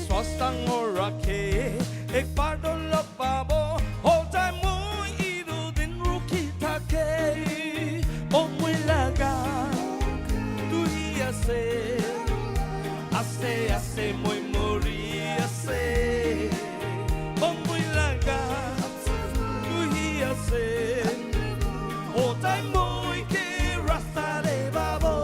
Swastang orake, ek pardon la babo, hotai muy idu din ruki take. O muy laga, tu ase muy muri ase. O muy laga, tu ase, hotai muy ke rasta de babo.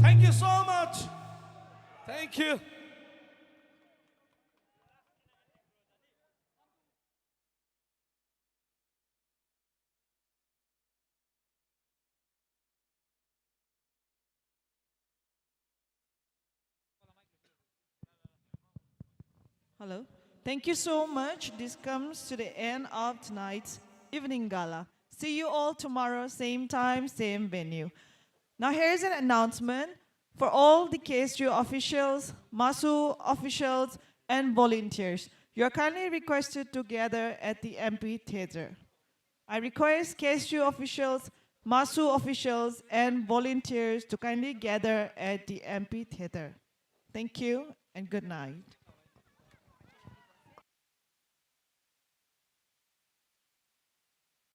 Thank you so much. Thank you. Hello. Thank you so much. This comes to the end of tonight's evening gala. See you all tomorrow, same time, same venue. Now here's an announcement for all the KSU officials, MASU officials, and volunteers. You are kindly requested to gather at the MP Theatre. I request KSU officials, MASU officials, and volunteers to kindly gather at the MP Theatre. Thank you and good night.